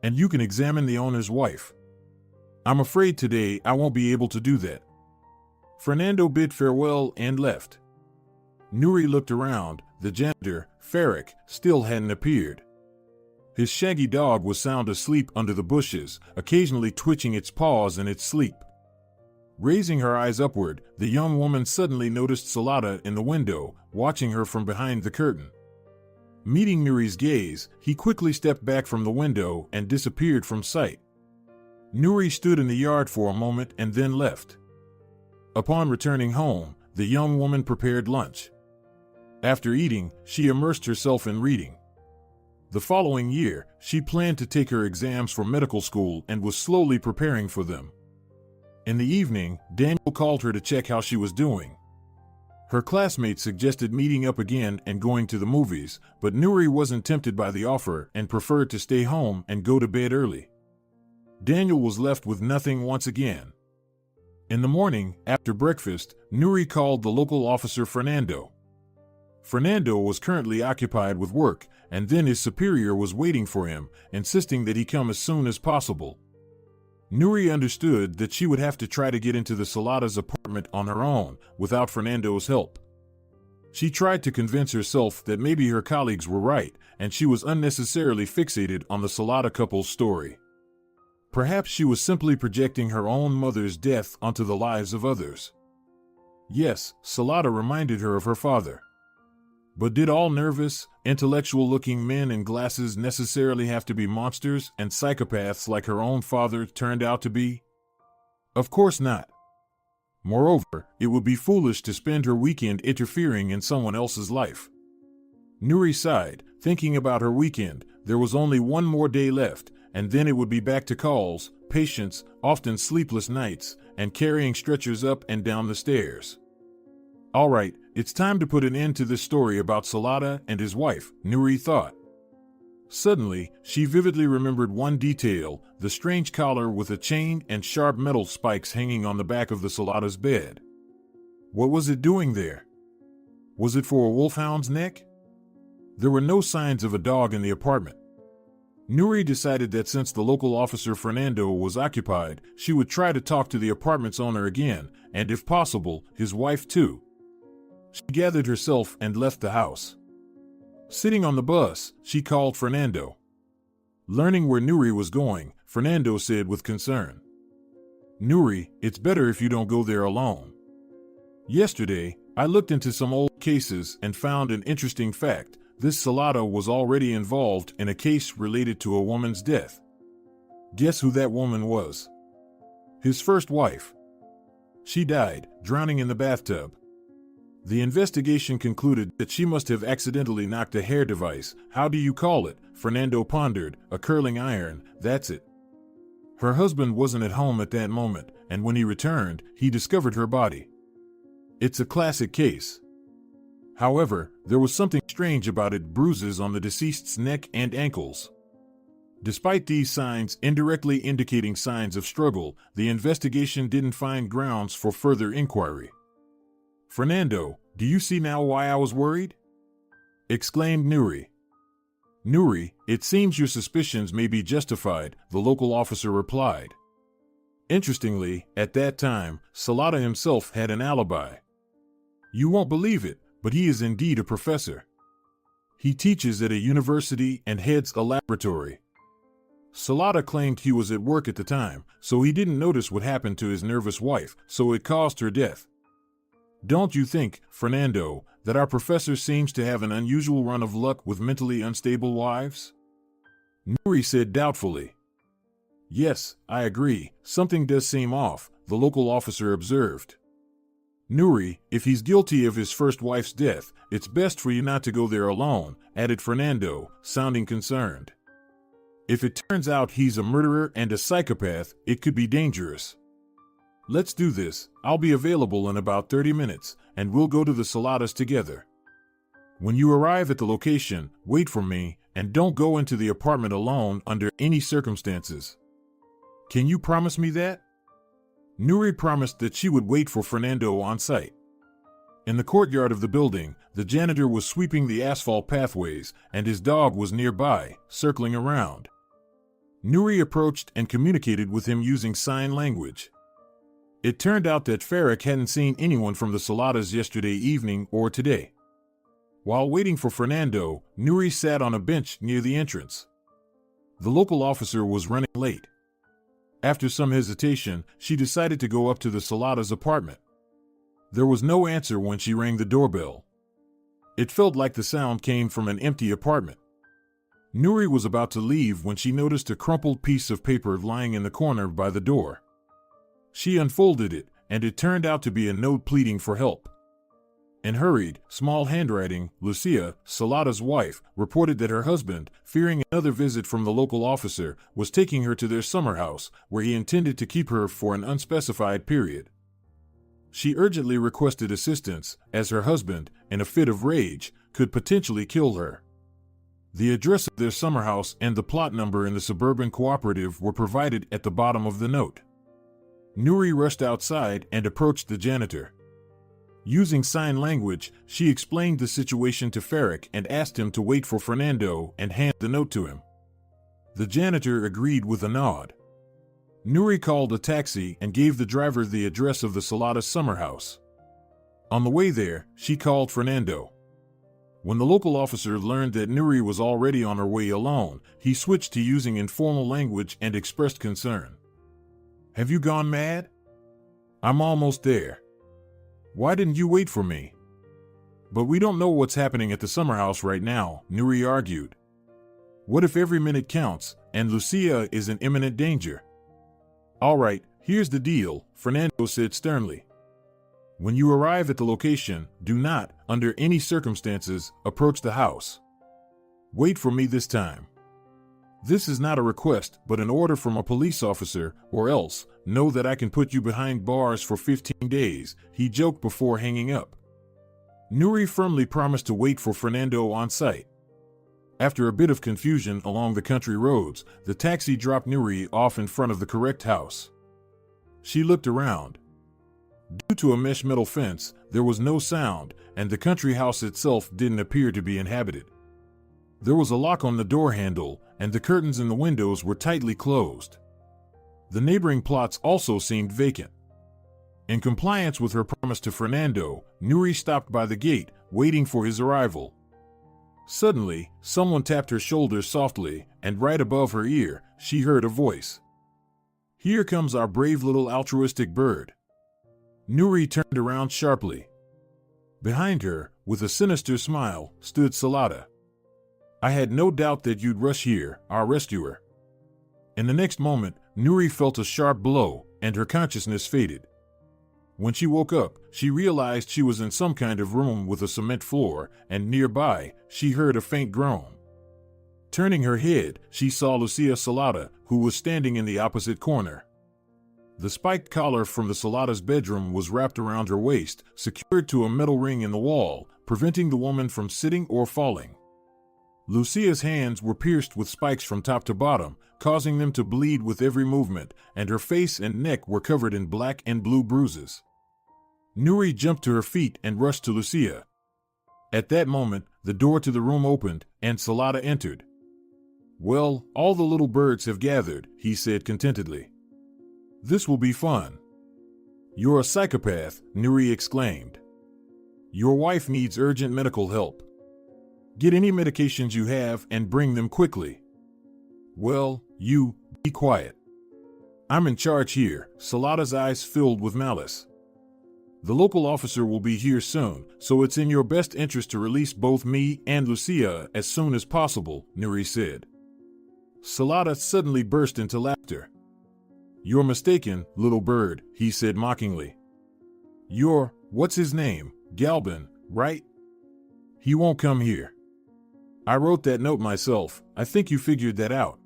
And you can examine the owner's wife. I'm afraid today I won't be able to do that. Fernando bid farewell and left. Nuri looked around. The janitor, Farrick, still hadn't appeared. His shaggy dog was sound asleep under the bushes, occasionally twitching its paws in its sleep. Raising her eyes upward, the young woman suddenly noticed Salada in the window, watching her from behind the curtain. Meeting Nuri's gaze, he quickly stepped back from the window and disappeared from sight. Nuri stood in the yard for a moment and then left. Upon returning home, the young woman prepared lunch. After eating, she immersed herself in reading. The following year, she planned to take her exams for medical school and was slowly preparing for them. In the evening, Daniel called her to check how she was doing. Her classmates suggested meeting up again and going to the movies, but Nuri wasn't tempted by the offer and preferred to stay home and go to bed early. Daniel was left with nothing once again. In the morning, after breakfast, Nuri called the local officer Fernando. Fernando was currently occupied with work, and then his superior was waiting for him, insisting that he come as soon as possible. Nuri understood that she would have to try to get into the Salada's apartment on her own, without Fernando's help. She tried to convince herself that maybe her colleagues were right, and she was unnecessarily fixated on the Salada couple's story. Perhaps she was simply projecting her own mother's death onto the lives of others. Yes, Salada reminded her of her father. But did all nervous, intellectual-looking men in glasses necessarily have to be monsters and psychopaths like her own father turned out to be? Of course not. Moreover, it would be foolish to spend her weekend interfering in someone else's life. Nuri sighed, thinking about her weekend. There was only one more day left, and then it would be back to calls, patients, often sleepless nights, and carrying stretchers up and down the stairs. All right, it's time to put an end to this story about Salada and his wife, Nuri thought. Suddenly, she vividly remembered one detail, the strange collar with a chain and sharp metal spikes hanging on the back of the Salada's bed. What was it doing there? Was it for a wolfhound's neck? There were no signs of a dog in the apartment. Nuri decided that since the local officer Fernando was occupied, she would try to talk to the apartment's owner again, and if possible, his wife too. She gathered herself and left the house. Sitting on the bus, she called Fernando. Learning where Nuri was going, Fernando said with concern, "Nuri, it's better if you don't go there alone. Yesterday, I looked into some old cases and found an interesting fact. This Salado was already involved in a case related to a woman's death. Guess who that woman was? His first wife. She died, drowning in the bathtub. The investigation concluded that she must have accidentally knocked a hair device. How do you call it?" Fernando pondered. "A curling iron, that's it. Her husband wasn't at home at that moment, and when he returned, he discovered her body. It's a classic case. However, there was something strange about it: bruises on the deceased's neck and ankles. Despite these signs indirectly indicating signs of struggle, the investigation didn't find grounds for further inquiry." "Fernando, do you see now why I was worried?" exclaimed Nuri. "Nuri, it seems your suspicions may be justified," the local officer replied. Interestingly, at that time, Salada himself had an alibi. You won't believe it, but he is indeed a professor. He teaches at a university and heads a laboratory. Salada claimed he was at work at the time, so he didn't notice what happened to his nervous wife, so it caused her death. Don't you think, Fernando, that our professor seems to have an unusual run of luck with mentally unstable wives?" Nuri said doubtfully. "Yes, I agree, something does seem off," the local officer observed. "Nuri, if he's guilty of his first wife's death, it's best for you not to go there alone," added Fernando, sounding concerned. "If it turns out he's a murderer and a psychopath, it could be dangerous. Let's do this. I'll be available in about 30 minutes, and we'll go to the Saladas together. When you arrive at the location, wait for me, and don't go into the apartment alone under any circumstances. Can you promise me that?" Nuri promised that she would wait for Fernando on site. In the courtyard of the building, the janitor was sweeping the asphalt pathways, and his dog was nearby, circling around. Nuri approached and communicated with him using sign language. It turned out that Farrick hadn't seen anyone from the Saladas yesterday evening or today. While waiting for Fernando, Nuri sat on a bench near the entrance. The local officer was running late. After some hesitation, she decided to go up to the Saladas' apartment. There was no answer when she rang the doorbell. It felt like the sound came from an empty apartment. Nuri was about to leave when she noticed a crumpled piece of paper lying in the corner by the door. She unfolded it, and it turned out to be a note pleading for help. In hurried, small handwriting, Lucia, Salada's wife, reported that her husband, fearing another visit from the local officer, was taking her to their summer house, where he intended to keep her for an unspecified period. She urgently requested assistance, as her husband, in a fit of rage, could potentially kill her. The address of their summer house and the plot number in the suburban cooperative were provided at the bottom of the note. Nuri rushed outside and approached the janitor. Using sign language, she explained the situation to Farrick and asked him to wait for Fernando and hand the note to him. The janitor agreed with a nod. Nuri called a taxi and gave the driver the address of the Salada summer house. On the way there, she called Fernando. When the local officer learned that Nuri was already on her way alone, he switched to using informal language and expressed concern. "Have you gone mad? I'm almost there. Why didn't you wait for me?" "But we don't know what's happening at the summer house right now," Nuri argued. "What if every minute counts, and Lucia is in imminent danger?" "All right, here's the deal," Fernando said sternly. "When you arrive at the location, do not, under any circumstances, approach the house. Wait for me this time. This is not a request, but an order from a police officer, or else, know that I can put you behind bars for 15 days, he joked before hanging up. Nuri firmly promised to wait for Fernando on site. After a bit of confusion along the country roads, the taxi dropped Nuri off in front of the correct house. She looked around. Due to a mesh metal fence, there was no sound, and the country house itself didn't appear to be inhabited. There was a lock on the door handle, and the curtains in the windows were tightly closed. The neighboring plots also seemed vacant. In compliance with her promise to Fernando, Nuri stopped by the gate, waiting for his arrival. Suddenly, someone tapped her shoulder softly, and right above her ear, she heard a voice. "Here comes our brave little altruistic bird." Nuri turned around sharply. Behind her, with a sinister smile, stood Salada. "I had no doubt that you'd rush here, our rescuer." In the next moment, Nuri felt a sharp blow, and her consciousness faded. When she woke up, she realized she was in some kind of room with a cement floor, and nearby, she heard a faint groan. Turning her head, she saw Lucia Salada, who was standing in the opposite corner. The spiked collar from the Salada's bedroom was wrapped around her waist, secured to a metal ring in the wall, preventing the woman from sitting or falling. Lucia's hands were pierced with spikes from top to bottom, causing them to bleed with every movement, and her face and neck were covered in black and blue bruises. Nuri jumped to her feet and rushed to Lucia. At that moment, the door to the room opened, and Salada entered. "Well, all the little birds have gathered," he said contentedly. "This will be fun." "You're a psychopath," Nuri exclaimed. "Your wife needs urgent medical help. Get any medications you have and bring them quickly." "Well, you, be quiet. I'm in charge here." Salada's eyes filled with malice. "The local officer will be here soon, so it's in your best interest to release both me and Lucia as soon as possible," Nuri said. Salada suddenly burst into laughter. "You're mistaken, little bird," he said mockingly. "You're, what's his name, Galban, right? He won't come here. I wrote that note myself. I think you figured that out.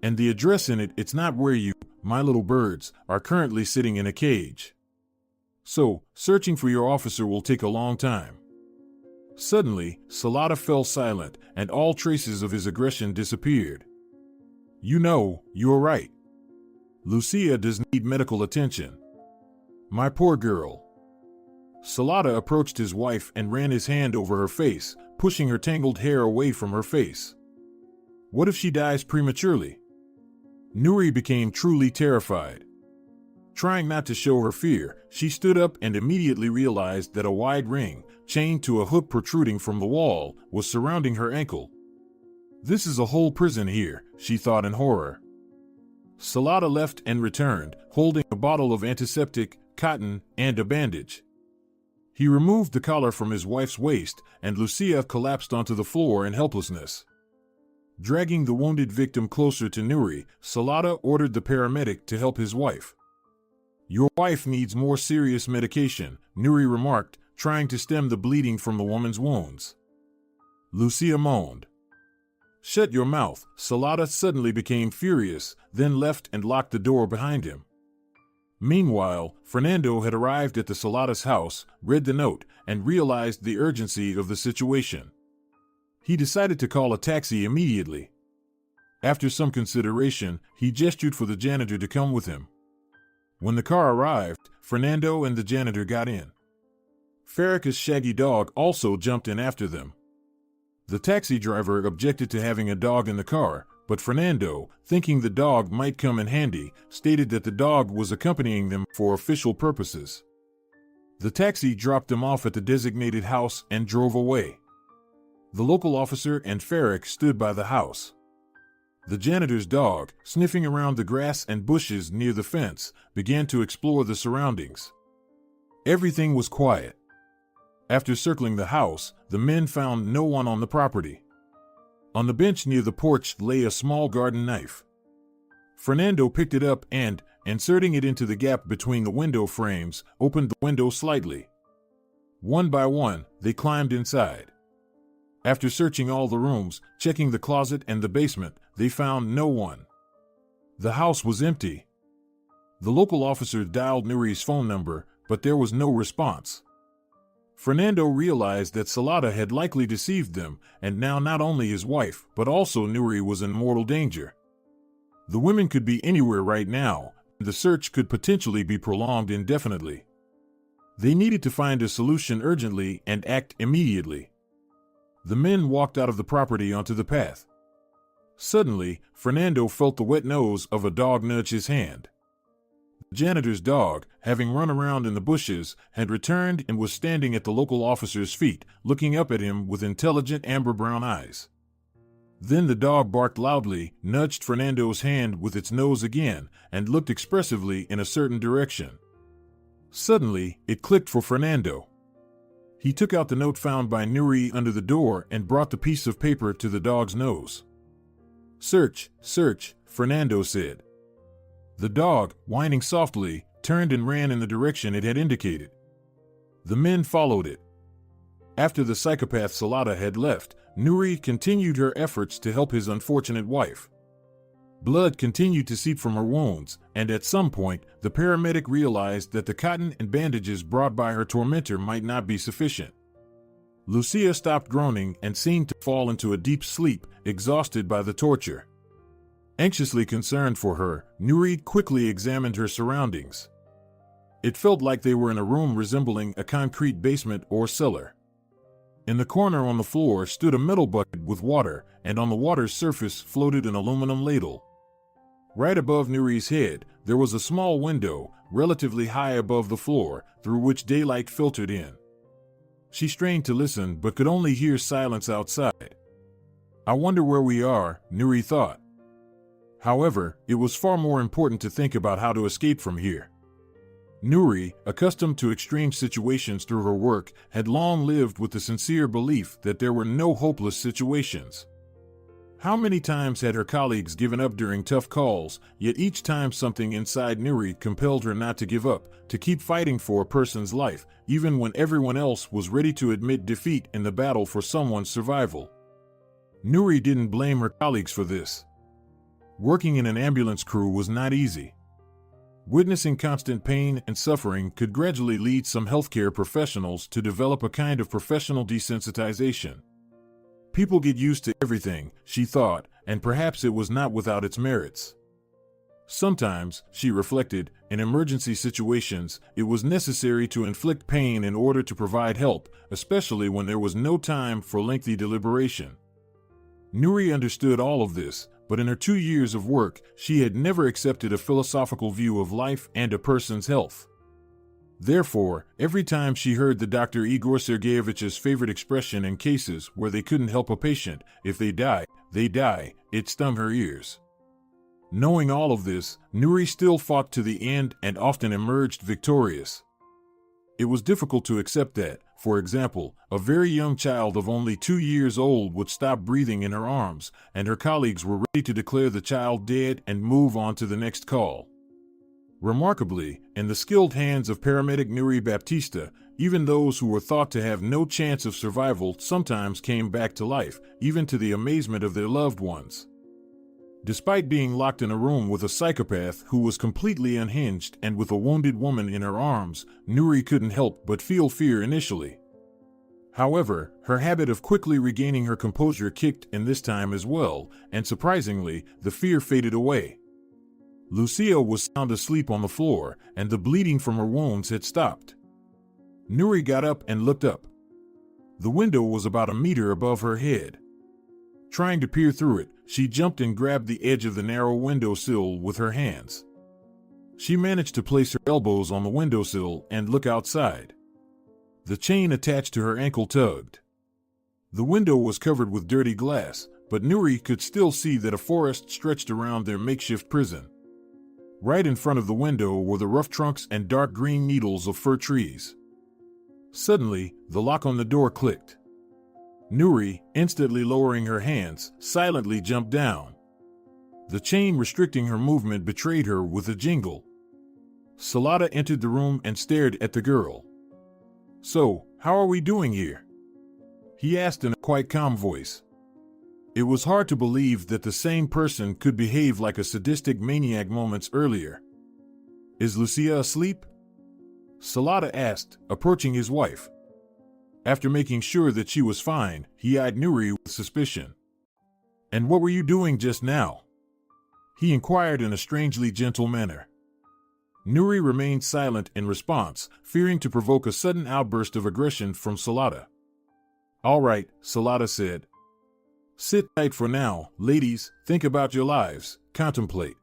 And the address in it, it's not where you, my little birds, are currently sitting in a cage. So, searching for your officer will take a long time." Suddenly, Salada fell silent, and all traces of his aggression disappeared. "You know, you're right. Lucia does need medical attention. My poor girl." Salada approached his wife and ran his hand over her face, pushing her tangled hair away from her face. What if she dies prematurely? Nuri became truly terrified. Trying not to show her fear, she stood up and immediately realized that a wide ring, chained to a hook protruding from the wall, was surrounding her ankle. "This is a whole prison here," she thought in horror. Salada left and returned, holding a bottle of antiseptic, cotton, and a bandage. He removed the collar from his wife's waist, and Lucia collapsed onto the floor in helplessness. Dragging the wounded victim closer to Nuri, Salada ordered the paramedic to help his wife. "Your wife needs more serious medication," Nuri remarked, trying to stem the bleeding from the woman's wounds. Lucia moaned. "Shut your mouth." Salada suddenly became furious, then left and locked the door behind him. Meanwhile, Fernando had arrived at the Salada's house, read the note, and realized the urgency of the situation. He decided to call a taxi immediately. After some consideration, he gestured for the janitor to come with him. When the car arrived, Fernando and the janitor got in. Farrak's shaggy dog also jumped in after them. The taxi driver objected to having a dog in the car, but Fernando, thinking the dog might come in handy, stated that the dog was accompanying them for official purposes. The taxi dropped them off at the designated house and drove away. The local officer and Farrak stood by the house. The janitor's dog, sniffing around the grass and bushes near the fence, began to explore the surroundings. Everything was quiet. After circling the house, the men found no one on the property. On the bench near the porch lay a small garden knife. Fernando picked it up and, inserting it into the gap between the window frames, opened the window slightly. One by one, they climbed inside. After searching all the rooms, checking the closet and the basement, they found no one. The house was empty. The local officer dialed Nuri's phone number, but there was no response. Fernando realized that Salada had likely deceived them, and now not only his wife, but also Nuri was in mortal danger. The women could be anywhere right now, and the search could potentially be prolonged indefinitely. They needed to find a solution urgently and act immediately. The men walked out of the property onto the path. Suddenly, Fernando felt the wet nose of a dog nudge his hand. The janitor's dog, having run around in the bushes, had returned and was standing at the local officer's feet, looking up at him with intelligent amber-brown eyes. Then the dog barked loudly, nudged Fernando's hand with its nose again, and looked expressively in a certain direction. Suddenly, it clicked for Fernando. He took out the note found by Nuri under the door and brought the piece of paper to the dog's nose. "Search, search," Fernando said. The dog, whining softly, turned and ran in the direction it had indicated. The men followed it. After the psychopath Salada had left, Nuri continued her efforts to help his unfortunate wife. Blood continued to seep from her wounds, and at some point, the paramedic realized that the cotton and bandages brought by her tormentor might not be sufficient. Lucia stopped groaning and seemed to fall into a deep sleep, exhausted by the torture. Anxiously concerned for her, Nuri quickly examined her surroundings. It felt like they were in a room resembling a concrete basement or cellar. In the corner on the floor stood a metal bucket with water, and on the water's surface floated an aluminum ladle. Right above Nuri's head, there was a small window, relatively high above the floor, through which daylight filtered in. She strained to listen but could only hear silence outside. "I wonder where we are," Nuri thought. However, it was far more important to think about how to escape from here. Nuri, accustomed to extreme situations through her work, had long lived with the sincere belief that there were no hopeless situations. How many times had her colleagues given up during tough calls, yet each time something inside Nuri compelled her not to give up, to keep fighting for a person's life, even when everyone else was ready to admit defeat in the battle for someone's survival. Nuri didn't blame her colleagues for this. Working in an ambulance crew was not easy. Witnessing constant pain and suffering could gradually lead some healthcare professionals to develop a kind of professional desensitization. People get used to everything, she thought, and perhaps it was not without its merits. Sometimes, she reflected, in emergency situations, it was necessary to inflict pain in order to provide help, especially when there was no time for lengthy deliberation. Nuri understood all of this, but in her 2 years of work, she had never accepted a philosophical view of life and a person's health. Therefore, every time she heard the Dr. Igor Sergeyevich's favorite expression in cases where they couldn't help a patient, "If they die, it stung her ears. Knowing all of this, Nuri still fought to the end and often emerged victorious. It was difficult to accept that, for example, a very young child of only 2 years old would stop breathing in her arms, and her colleagues were ready to declare the child dead and move on to the next call. Remarkably, in the skilled hands of paramedic Nuri Baptista, even those who were thought to have no chance of survival sometimes came back to life, even to the amazement of their loved ones. Despite being locked in a room with a psychopath who was completely unhinged and with a wounded woman in her arms, Nuri couldn't help but feel fear initially. However, her habit of quickly regaining her composure kicked in this time as well, and surprisingly, the fear faded away. Lucia was sound asleep on the floor, and the bleeding from her wounds had stopped. Nuri got up and looked up. The window was about a meter above her head. Trying to peer through it, she jumped and grabbed the edge of the narrow windowsill with her hands. She managed to place her elbows on the windowsill and look outside. The chain attached to her ankle tugged. The window was covered with dirty glass, but Nuri could still see that a forest stretched around their makeshift prison. Right in front of the window were the rough trunks and dark green needles of fir trees. Suddenly, the lock on the door clicked. Nuri, instantly lowering her hands, silently jumped down. The chain restricting her movement betrayed her with a jingle. Salada entered the room and stared at the girl. "So, how are we doing here?" he asked in a quite calm voice. It was hard to believe that the same person could behave like a sadistic maniac moments earlier. "Is Lucia asleep?" Salada asked, approaching his wife. After making sure that she was fine, he eyed Nuri with suspicion. "And what were you doing just now?" he inquired in a strangely gentle manner. Nuri remained silent in response, fearing to provoke a sudden outburst of aggression from Salada. All right, Salada said. Sit tight for now, ladies, think about your lives, contemplate.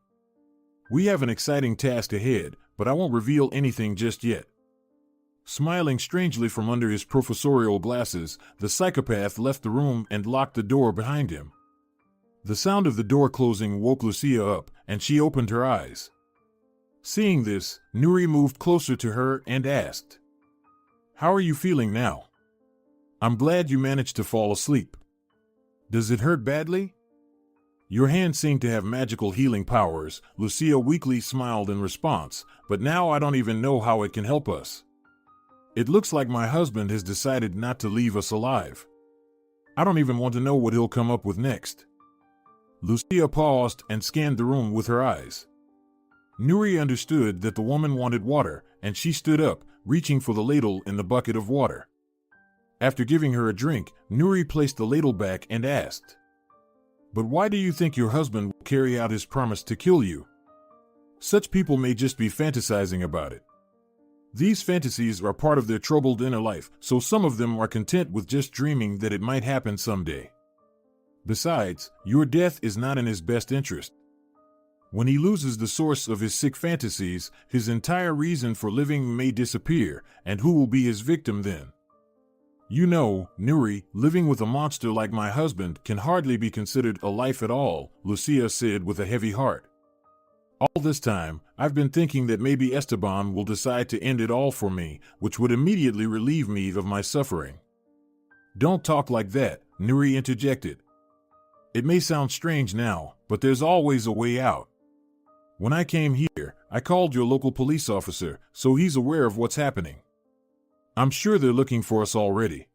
We have an exciting task ahead, but I won't reveal anything just yet. Smiling strangely from under his professorial glasses, the psychopath left the room and locked the door behind him. The sound of the door closing woke Lucia up, and she opened her eyes. Seeing this, Nuri moved closer to her and asked, "How are you feeling now? I'm glad you managed to fall asleep. Does it hurt badly?" "Your hand seemed to have magical healing powers," Lucia weakly smiled in response, "but now I don't even know how it can help us. It looks like my husband has decided not to leave us alive. I don't even want to know what he'll come up with next." Lucia paused and scanned the room with her eyes. Nuri understood that the woman wanted water, and she stood up, reaching for the ladle in the bucket of water. After giving her a drink, Nuri placed the ladle back and asked, "But why do you think your husband will carry out his promise to kill you? Such people may just be fantasizing about it. These fantasies are part of their troubled inner life, so some of them are content with just dreaming that it might happen someday. Besides, your death is not in his best interest. When he loses the source of his sick fantasies, his entire reason for living may disappear, and who will be his victim then? You know, Nuri, living with a monster like my husband can hardly be considered a life at all," Lucia said with a heavy heart. "All this time, I've been thinking that maybe Esteban will decide to end it all for me, which would immediately relieve me of my suffering." "Don't talk like that," Nuri interjected. "It may sound strange now, but there's always a way out. When I came here, I called your local police officer, so he's aware of what's happening. I'm sure they're looking for us already.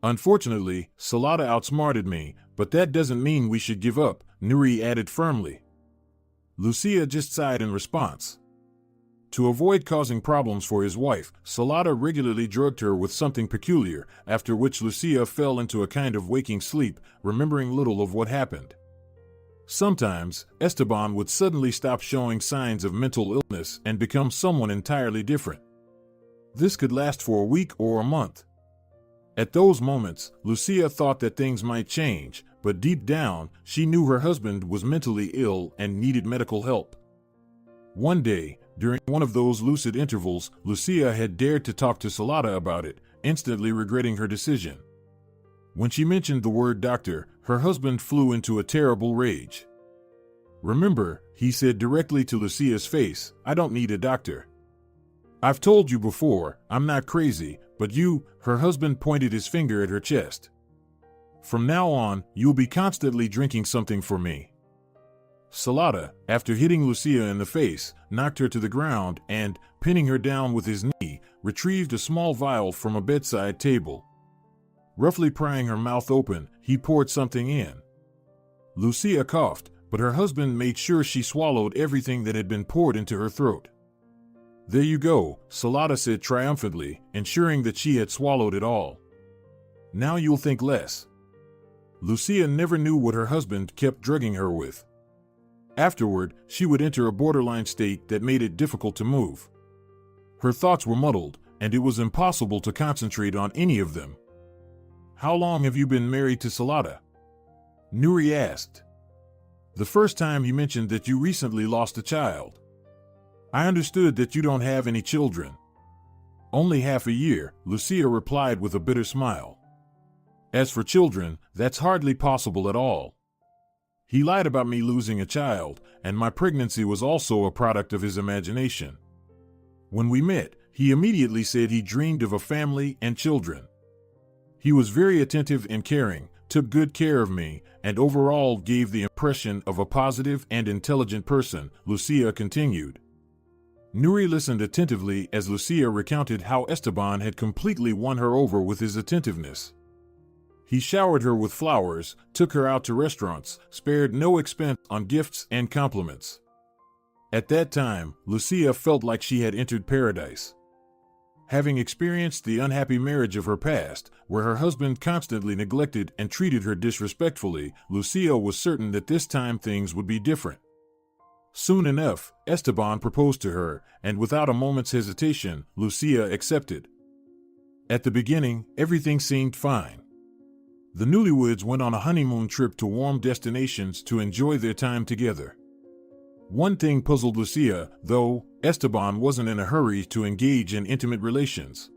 Unfortunately, Salada outsmarted me, but that doesn't mean we should give up," Nuri added firmly. Lucia just sighed in response. To avoid causing problems for his wife, Salada regularly drugged her with something peculiar, after which Lucia fell into a kind of waking sleep, remembering little of what happened. Sometimes, Esteban would suddenly stop showing signs of mental illness and become someone entirely different. This could last for a week or a month. At those moments, Lucia thought that things might change, but deep down, she knew her husband was mentally ill and needed medical help. One day, during one of those lucid intervals, Lucia had dared to talk to Salada about it, instantly regretting her decision. When she mentioned the word doctor, her husband flew into a terrible rage. "Remember," he said directly to Lucia's face, "I don't need a doctor. I've told you before, I'm not crazy, but you," her husband pointed his finger at her chest. "From now on, you'll be constantly drinking something for me." Salada, after hitting Lucia in the face, knocked her to the ground and, pinning her down with his knee, retrieved a small vial from a bedside table. Roughly prying her mouth open, he poured something in. Lucia coughed, but her husband made sure she swallowed everything that had been poured into her throat. "There you go," Salada said triumphantly, ensuring that she had swallowed it all. "Now you'll think less." Lucia never knew what her husband kept drugging her with. Afterward, she would enter a borderline state that made it difficult to move. Her thoughts were muddled, and it was impossible to concentrate on any of them. "How long have you been married to Salada?" Nuri asked. "The first time you mentioned that you recently lost a child. I understood that you don't have any children." "Only half a year," Lucia replied with a bitter smile. "As for children, that's hardly possible at all. He lied about me losing a child, and my pregnancy was also a product of his imagination. When we met, he immediately said he dreamed of a family and children. He was very attentive and caring, took good care of me, and overall gave the impression of a positive and intelligent person," Lucia continued. Nuri listened attentively as Lucia recounted how Esteban had completely won her over with his attentiveness. He showered her with flowers, took her out to restaurants, spared no expense on gifts and compliments. At that time, Lucia felt like she had entered paradise. Having experienced the unhappy marriage of her past, where her husband constantly neglected and treated her disrespectfully, Lucia was certain that this time things would be different. Soon enough, Esteban proposed to her, and without a moment's hesitation, Lucia accepted. At the beginning, everything seemed fine. The newlyweds went on a honeymoon trip to warm destinations to enjoy their time together. One thing puzzled Lucia, though: Esteban wasn't in a hurry to engage in intimate relations.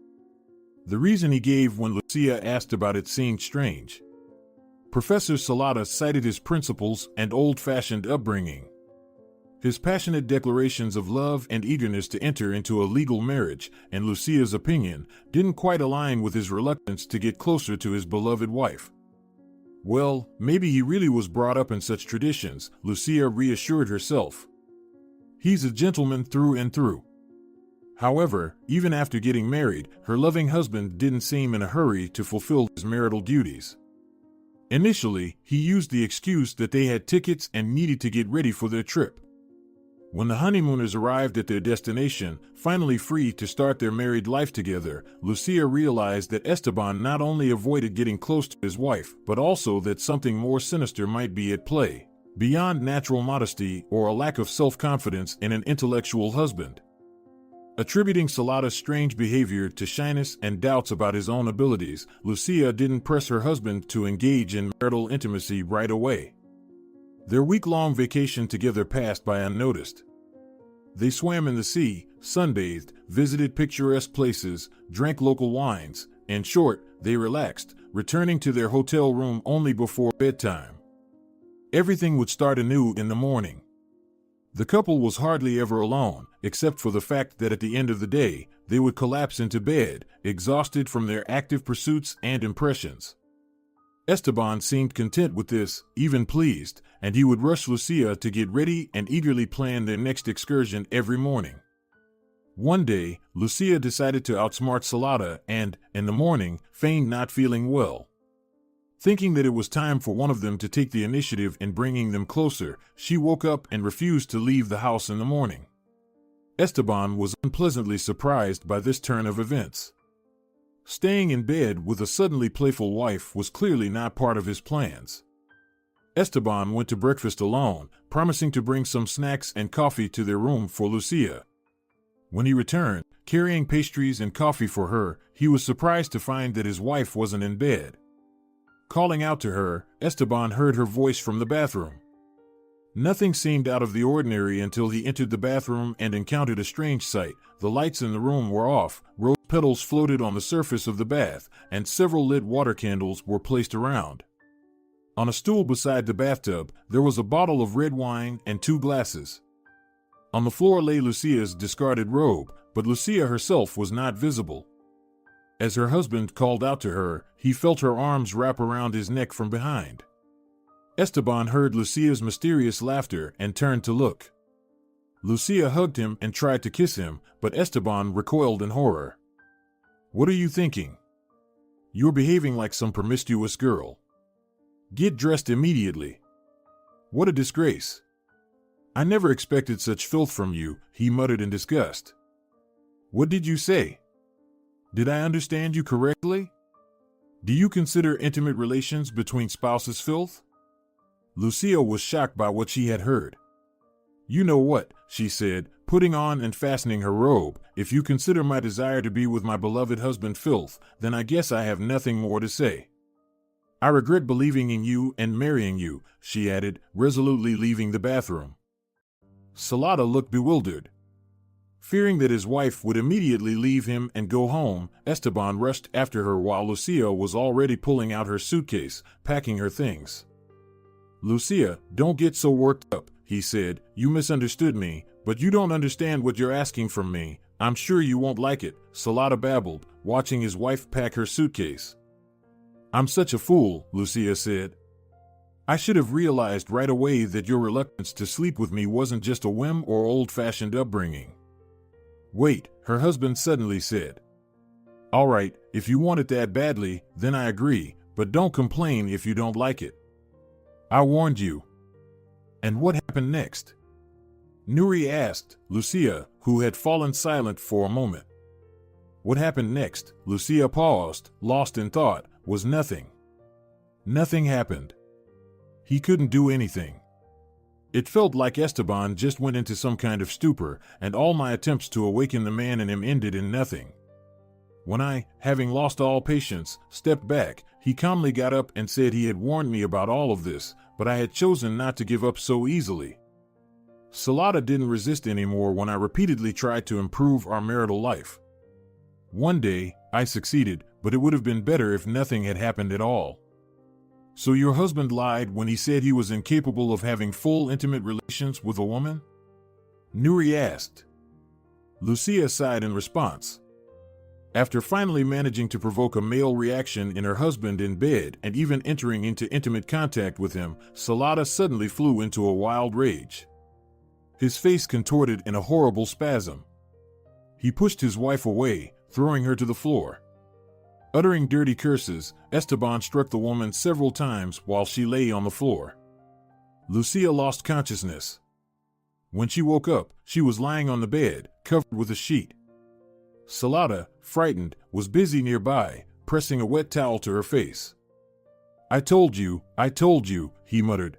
The reason he gave when Lucia asked about it seemed strange. Professor Salata cited his principles and old-fashioned upbringing. His passionate declarations of love and eagerness to enter into a legal marriage, in Lucia's opinion, didn't quite align with his reluctance to get closer to his beloved wife. Well, maybe he really was brought up in such traditions, Lucia reassured herself. He's a gentleman through and through. However, even after getting married, her loving husband didn't seem in a hurry to fulfill his marital duties. Initially, he used the excuse that they had tickets and needed to get ready for their trip. When the honeymooners arrived at their destination, finally free to start their married life together, Lucia realized that Esteban not only avoided getting close to his wife, but also that something more sinister might be at play, beyond natural modesty or a lack of self-confidence in an intellectual husband. Attributing Salata's strange behavior to shyness and doubts about his own abilities, Lucia didn't press her husband to engage in marital intimacy right away. Their week-long vacation together passed by unnoticed. They swam in the sea, sunbathed, visited picturesque places, drank local wines. In short, they relaxed, returning to their hotel room only before bedtime. Everything would start anew in the morning. The couple was hardly ever alone, except for the fact that at the end of the day, they would collapse into bed, exhausted from their active pursuits and impressions. Esteban seemed content with this, even pleased, and he would rush Lucia to get ready and eagerly plan their next excursion every morning. One day, Lucia decided to outsmart Salata and, in the morning, feigned not feeling well. Thinking that it was time for one of them to take the initiative in bringing them closer, she woke up and refused to leave the house in the morning. Esteban was unpleasantly surprised by this turn of events. Staying in bed with a suddenly playful wife was clearly not part of his plans. Esteban went to breakfast alone, promising to bring some snacks and coffee to their room for Lucia. When he returned, carrying pastries and coffee for her, he was surprised to find that his wife wasn't in bed. Calling out to her, Esteban heard her voice from the bathroom. Nothing seemed out of the ordinary until he entered the bathroom and encountered a strange sight. The lights in the room were off, rose petals floated on the surface of the bath, and several lit water candles were placed around. On a stool beside the bathtub, there was a bottle of red wine and 2 glasses. On the floor lay Lucia's discarded robe, but Lucia herself was not visible. As her husband called out to her, he felt her arms wrap around his neck from behind. Esteban heard Lucia's mysterious laughter and turned to look. Lucia hugged him and tried to kiss him, but Esteban recoiled in horror. "What are you thinking? You're behaving like some promiscuous girl. Get dressed immediately. What a disgrace. I never expected such filth from you," he muttered in disgust. "What did you say? Did I understand you correctly? Do you consider intimate relations between spouses filth?" Lucia was shocked by what she had heard. "You know what," she said, putting on and fastening her robe, "if you consider my desire to be with my beloved husband filth, then I guess I have nothing more to say. I regret believing in you and marrying you," she added, resolutely leaving the bathroom. Salata looked bewildered. Fearing that his wife would immediately leave him and go home, Esteban rushed after her while Lucia was already pulling out her suitcase, packing her things. "Lucia, don't get so worked up," he said. "You misunderstood me, but you don't understand what you're asking from me. I'm sure you won't like it," Salata babbled, watching his wife pack her suitcase. "I'm such a fool," Lucia said. "I should have realized right away that your reluctance to sleep with me wasn't just a whim or old-fashioned upbringing." "Wait," her husband suddenly said. "All right, if you want it that badly, then I agree, but don't complain if you don't like it. I warned you." "And what happened next?" Nuri asked Lucia, who had fallen silent for a moment. "What happened next?" Lucia paused, lost in thought. "Was nothing. Nothing happened. He couldn't do anything. It felt like Esteban just went into some kind of stupor, and all my attempts to awaken the man in him ended in nothing. When I, having lost all patience, stepped back, he calmly got up and said he had warned me about all of this, but I had chosen not to give up so easily. Salata didn't resist anymore when I repeatedly tried to improve our marital life. One day, I succeeded, but it would have been better if nothing had happened at all. So your husband lied when he said he was incapable of having full intimate relations with a woman? Nuri asked. Lucia sighed in response. After finally managing to provoke a male reaction in her husband in bed and even entering into intimate contact with him, Salata suddenly flew into a wild rage. His face contorted in a horrible spasm. He pushed his wife away, throwing her to the floor. Uttering dirty curses, Esteban struck the woman several times while she lay on the floor. Lucia lost consciousness. When she woke up, she was lying on the bed, covered with a sheet. Salata, frightened, was busy nearby, pressing a wet towel to her face. I told you, he muttered.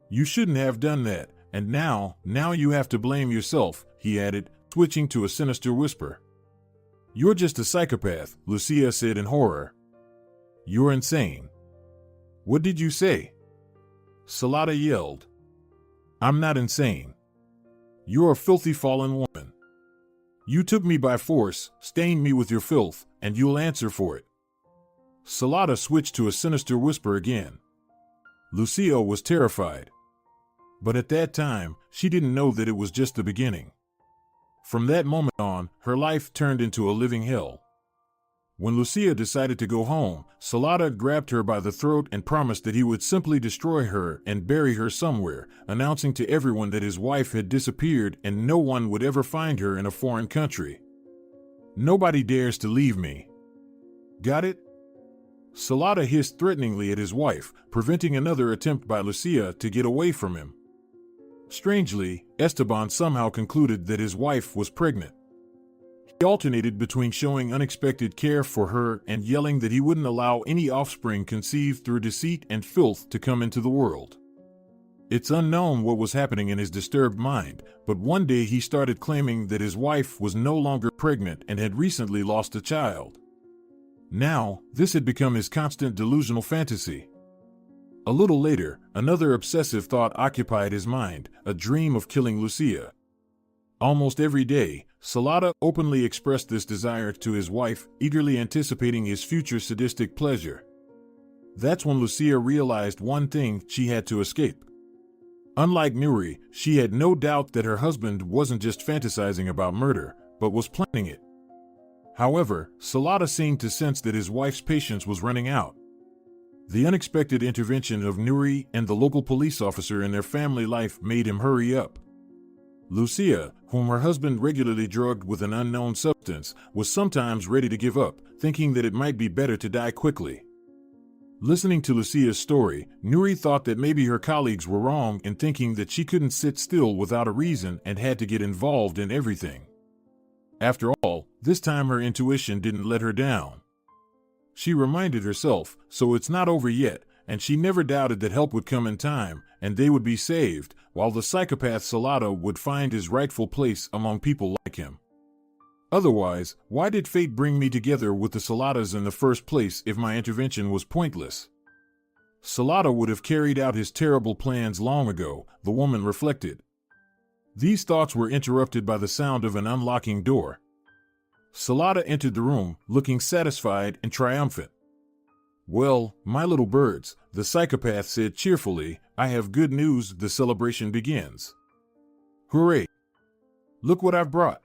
You shouldn't have done that, and now you have to blame yourself, he added, switching to a sinister whisper. You're just a psychopath, Lucia said in horror. You're insane. What did you say? Salata yelled. I'm not insane. You're a filthy fallen woman. You took me by force, stained me with your filth, and you'll answer for it. Salata switched to a sinister whisper again. Lucia was terrified. But at that time, she didn't know that it was just the beginning. From that moment on, her life turned into a living hell. When Lucia decided to go home, Salata grabbed her by the throat and promised that he would simply destroy her and bury her somewhere, announcing to everyone that his wife had disappeared and no one would ever find her in a foreign country. Nobody dares to leave me. Got it? Salata hissed threateningly at his wife, preventing another attempt by Lucia to get away from him. Strangely, Esteban somehow concluded that his wife was pregnant. He alternated between showing unexpected care for her and yelling that he wouldn't allow any offspring conceived through deceit and filth to come into the world. It's unknown what was happening in his disturbed mind, but one day he started claiming that his wife was no longer pregnant and had recently lost a child. Now, this had become his constant delusional fantasy. A little later, another obsessive thought occupied his mind, a dream of killing Lucia. Almost every day, Salata openly expressed this desire to his wife, eagerly anticipating his future sadistic pleasure. That's when Lucia realized one thing: she had to escape. Unlike Nuri, she had no doubt that her husband wasn't just fantasizing about murder, but was planning it. However, Salata seemed to sense that his wife's patience was running out. The unexpected intervention of Nuri and the local police officer in their family life made him hurry up. Lucia, whom her husband regularly drugged with an unknown substance, was sometimes ready to give up, thinking that it might be better to die quickly. Listening to Lucia's story, Nuri thought that maybe her colleagues were wrong in thinking that she couldn't sit still without a reason and had to get involved in everything. After all, this time her intuition didn't let her down. She reminded herself, so it's not over yet, and she never doubted that help would come in time, and they would be saved, while the psychopath Salata would find his rightful place among people like him. Otherwise, why did fate bring me together with the Salatas in the first place if my intervention was pointless? Salata would have carried out his terrible plans long ago, the woman reflected. These thoughts were interrupted by the sound of an unlocking door. Salata entered the room, looking satisfied and triumphant. Well, my little birds, the psychopath said cheerfully, I have good news. The celebration begins. Hooray! Look what I've brought.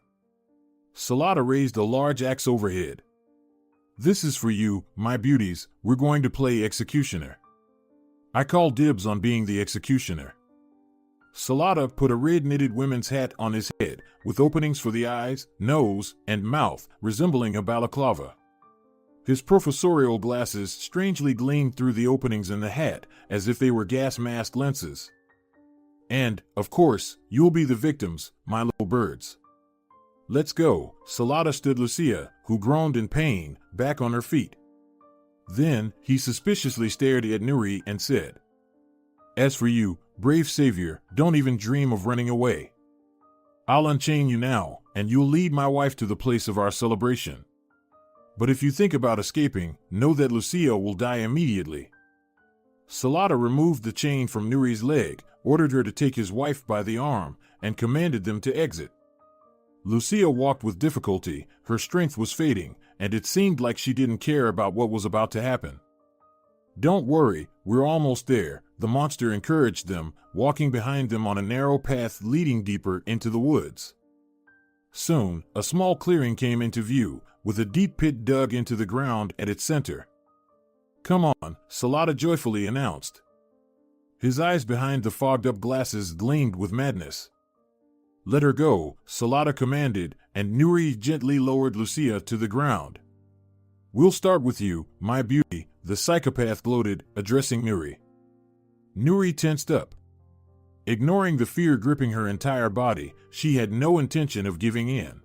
Salata raised a large axe overhead. This is for you, my beauties. We're going to play executioner. I call dibs on being the executioner. Salata put a red knitted women's hat on his head, with openings for the eyes, nose, and mouth, resembling a balaclava. His professorial glasses strangely gleamed through the openings in the hat, as if they were gas-masked lenses. And, of course, you'll be the victims, my little birds. Let's go. Salata stood Lucia, who groaned in pain, back on her feet. Then, he suspiciously stared at Nuri and said, As for you, brave savior, don't even dream of running away. I'll unchain you now, and you'll lead my wife to the place of our celebration. But if you think about escaping, know that Lucia will die immediately. Salata removed the chain from Nuri's leg, ordered her to take his wife by the arm, and commanded them to exit. Lucia walked with difficulty, her strength was fading, and it seemed like she didn't care about what was about to happen. "Don't worry, we're almost there," the monster encouraged them, walking behind them on a narrow path leading deeper into the woods. Soon, a small clearing came into view, with a deep pit dug into the ground at its center. "Come on," Salata joyfully announced. His eyes behind the fogged-up glasses gleamed with madness. "Let her go," Salata commanded, and Nuri gently lowered Lucia to the ground. "We'll start with you, my beauty," the psychopath gloated, addressing Nuri. Nuri tensed up. Ignoring the fear gripping her entire body, she had no intention of giving in.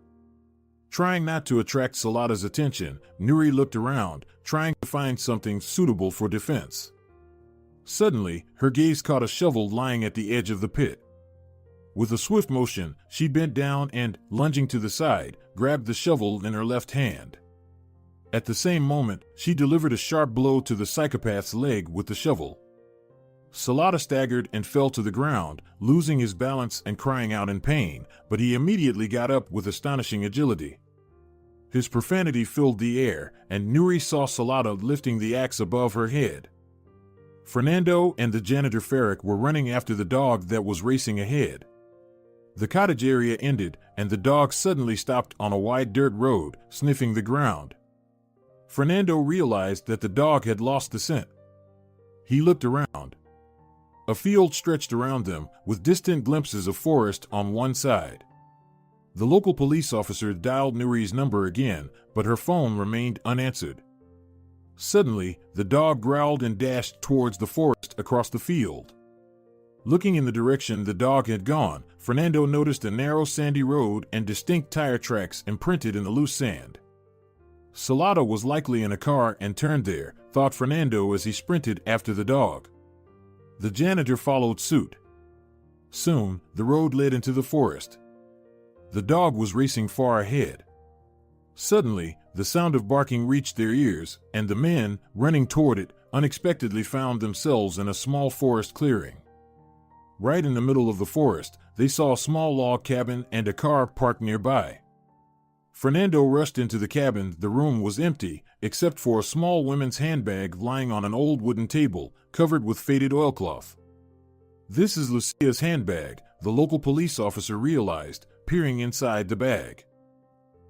Trying not to attract Salata's attention, Nuri looked around, trying to find something suitable for defense. Suddenly, her gaze caught a shovel lying at the edge of the pit. With a swift motion, she bent down and, lunging to the side, grabbed the shovel in her left hand. At the same moment, she delivered a sharp blow to the psychopath's leg with the shovel. Salata staggered and fell to the ground, losing his balance and crying out in pain, but he immediately got up with astonishing agility. His profanity filled the air, and Nuri saw Salata lifting the axe above her head. Fernando and the janitor Ferric were running after the dog that was racing ahead. The cottage area ended, and the dog suddenly stopped on a wide dirt road, sniffing the ground. Fernando realized that the dog had lost the scent. He looked around. A field stretched around them, with distant glimpses of forest on one side. The local police officer dialed Nuri's number again, but her phone remained unanswered. Suddenly, the dog growled and dashed towards the forest across the field. Looking in the direction the dog had gone, Fernando noticed a narrow sandy road and distinct tire tracks imprinted in the loose sand. Salata was likely in a car and turned there, thought Fernando as he sprinted after the dog. The janitor followed suit. Soon, the road led into the forest. The dog was racing far ahead. Suddenly, the sound of barking reached their ears, and the men, running toward it, unexpectedly found themselves in a small forest clearing. Right in the middle of the forest, they saw a small log cabin and a car parked nearby. Fernando rushed into the cabin. The room was empty, except for a small women's handbag lying on an old wooden table, covered with faded oilcloth. "This is Lucia's handbag," the local police officer realized, peering inside the bag.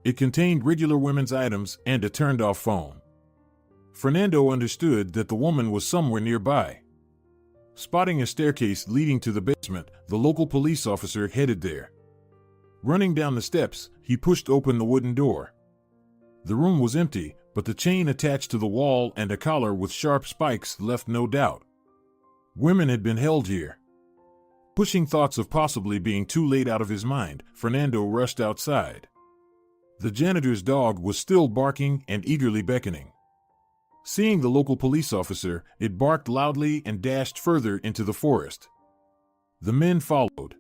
It contained regular women's items and a turned-off phone. Fernando understood that the woman was somewhere nearby. Spotting a staircase leading to the basement, the local police officer headed there. Running down the steps, he pushed open the wooden door. The room was empty, but the chain attached to the wall and a collar with sharp spikes left no doubt. Women had been held here. Pushing thoughts of possibly being too late out of his mind, Fernando rushed outside. The janitor's dog was still barking and eagerly beckoning. Seeing the local police officer, it barked loudly and dashed further into the forest. The men followed.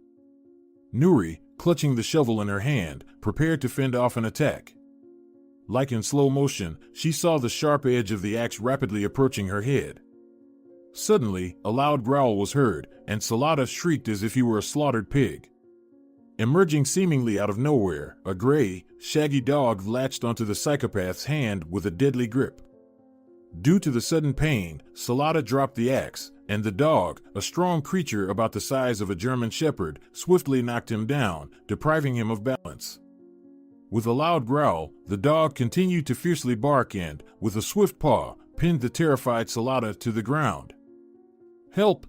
Nuri, clutching the shovel in her hand, prepared to fend off an attack. Like in slow motion, she saw the sharp edge of the axe rapidly approaching her head. Suddenly, a loud growl was heard, and Salata shrieked as if he were a slaughtered pig. Emerging seemingly out of nowhere, a gray, shaggy dog latched onto the psychopath's hand with a deadly grip. Due to the sudden pain, Salata dropped the axe, and the dog, a strong creature about the size of a German shepherd, swiftly knocked him down, depriving him of balance. With a loud growl, the dog continued to fiercely bark and, with a swift paw, pinned the terrified Salata to the ground. "Help!"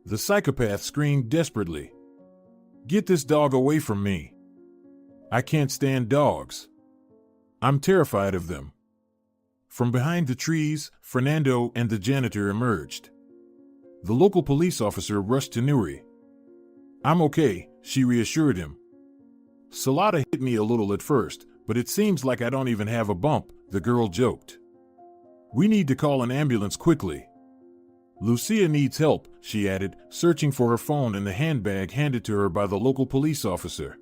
The psychopath screamed desperately. "Get this dog away from me! I can't stand dogs. I'm terrified of them." From behind the trees, Fernando and the janitor emerged. The local police officer rushed to Nuri. "I'm okay," she reassured him. "Salata hit me a little at first, but it seems like I don't even have a bump," the girl joked. "We need to call an ambulance quickly." "Lucia needs help," she added, searching for her phone in the handbag handed to her by the local police officer.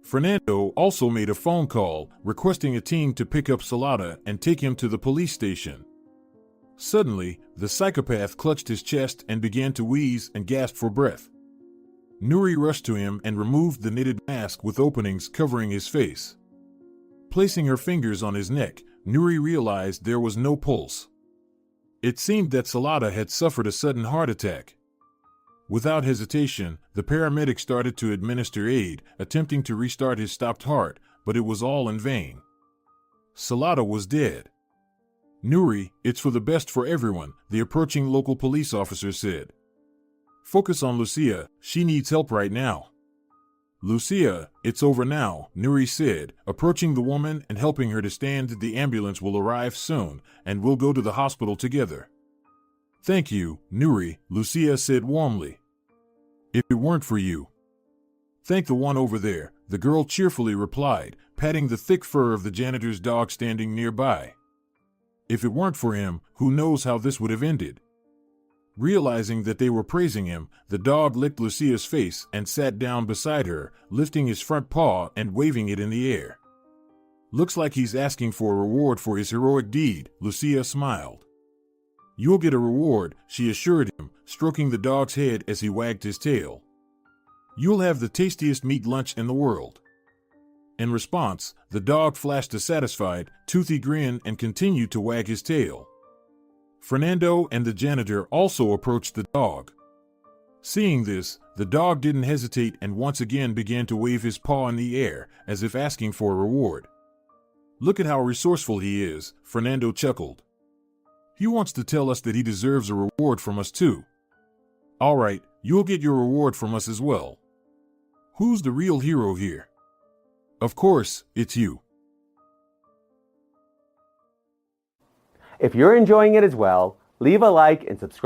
Fernando also made a phone call requesting a team to pick up Salada and take him to the police station. Suddenly, the psychopath clutched his chest and began to wheeze and gasp for breath. Nuri rushed to him and removed the knitted mask with openings covering his face. Placing her fingers on his neck, Nuri realized there was no pulse. It seemed that Salada had suffered a sudden heart attack. Without hesitation, the paramedic started to administer aid, attempting to restart his stopped heart, but it was all in vain. Salada was dead. Nuri, it's for the best for everyone, the approaching local police officer said. Focus on Lucia, she needs help right now. Lucia, it's over now, Nuri said, approaching the woman and helping her to stand. The ambulance will arrive soon, and we'll go to the hospital together. Thank you, Nuri, Lucia said warmly. If it weren't for you. Thank the one over there, the girl cheerfully replied, patting the thick fur of the janitor's dog standing nearby. If it weren't for him, who knows how this would have ended. Realizing that they were praising him, the dog licked Lucia's face and sat down beside her, lifting his front paw and waving it in the air. Looks like he's asking for a reward for his heroic deed, Lucia smiled. You'll get a reward, she assured him, stroking the dog's head as he wagged his tail. You'll have the tastiest meat lunch in the world. In response, the dog flashed a satisfied, toothy grin and continued to wag his tail. Fernando and the janitor also approached the dog. Seeing this, the dog didn't hesitate and once again began to wave his paw in the air, as if asking for a reward. Look at how resourceful he is, Fernando chuckled. He wants to tell us that he deserves a reward from us too. All right, you'll get your reward from us as well. Who's the real hero here? Of course, it's you. If you're enjoying it as well, leave a like and subscribe.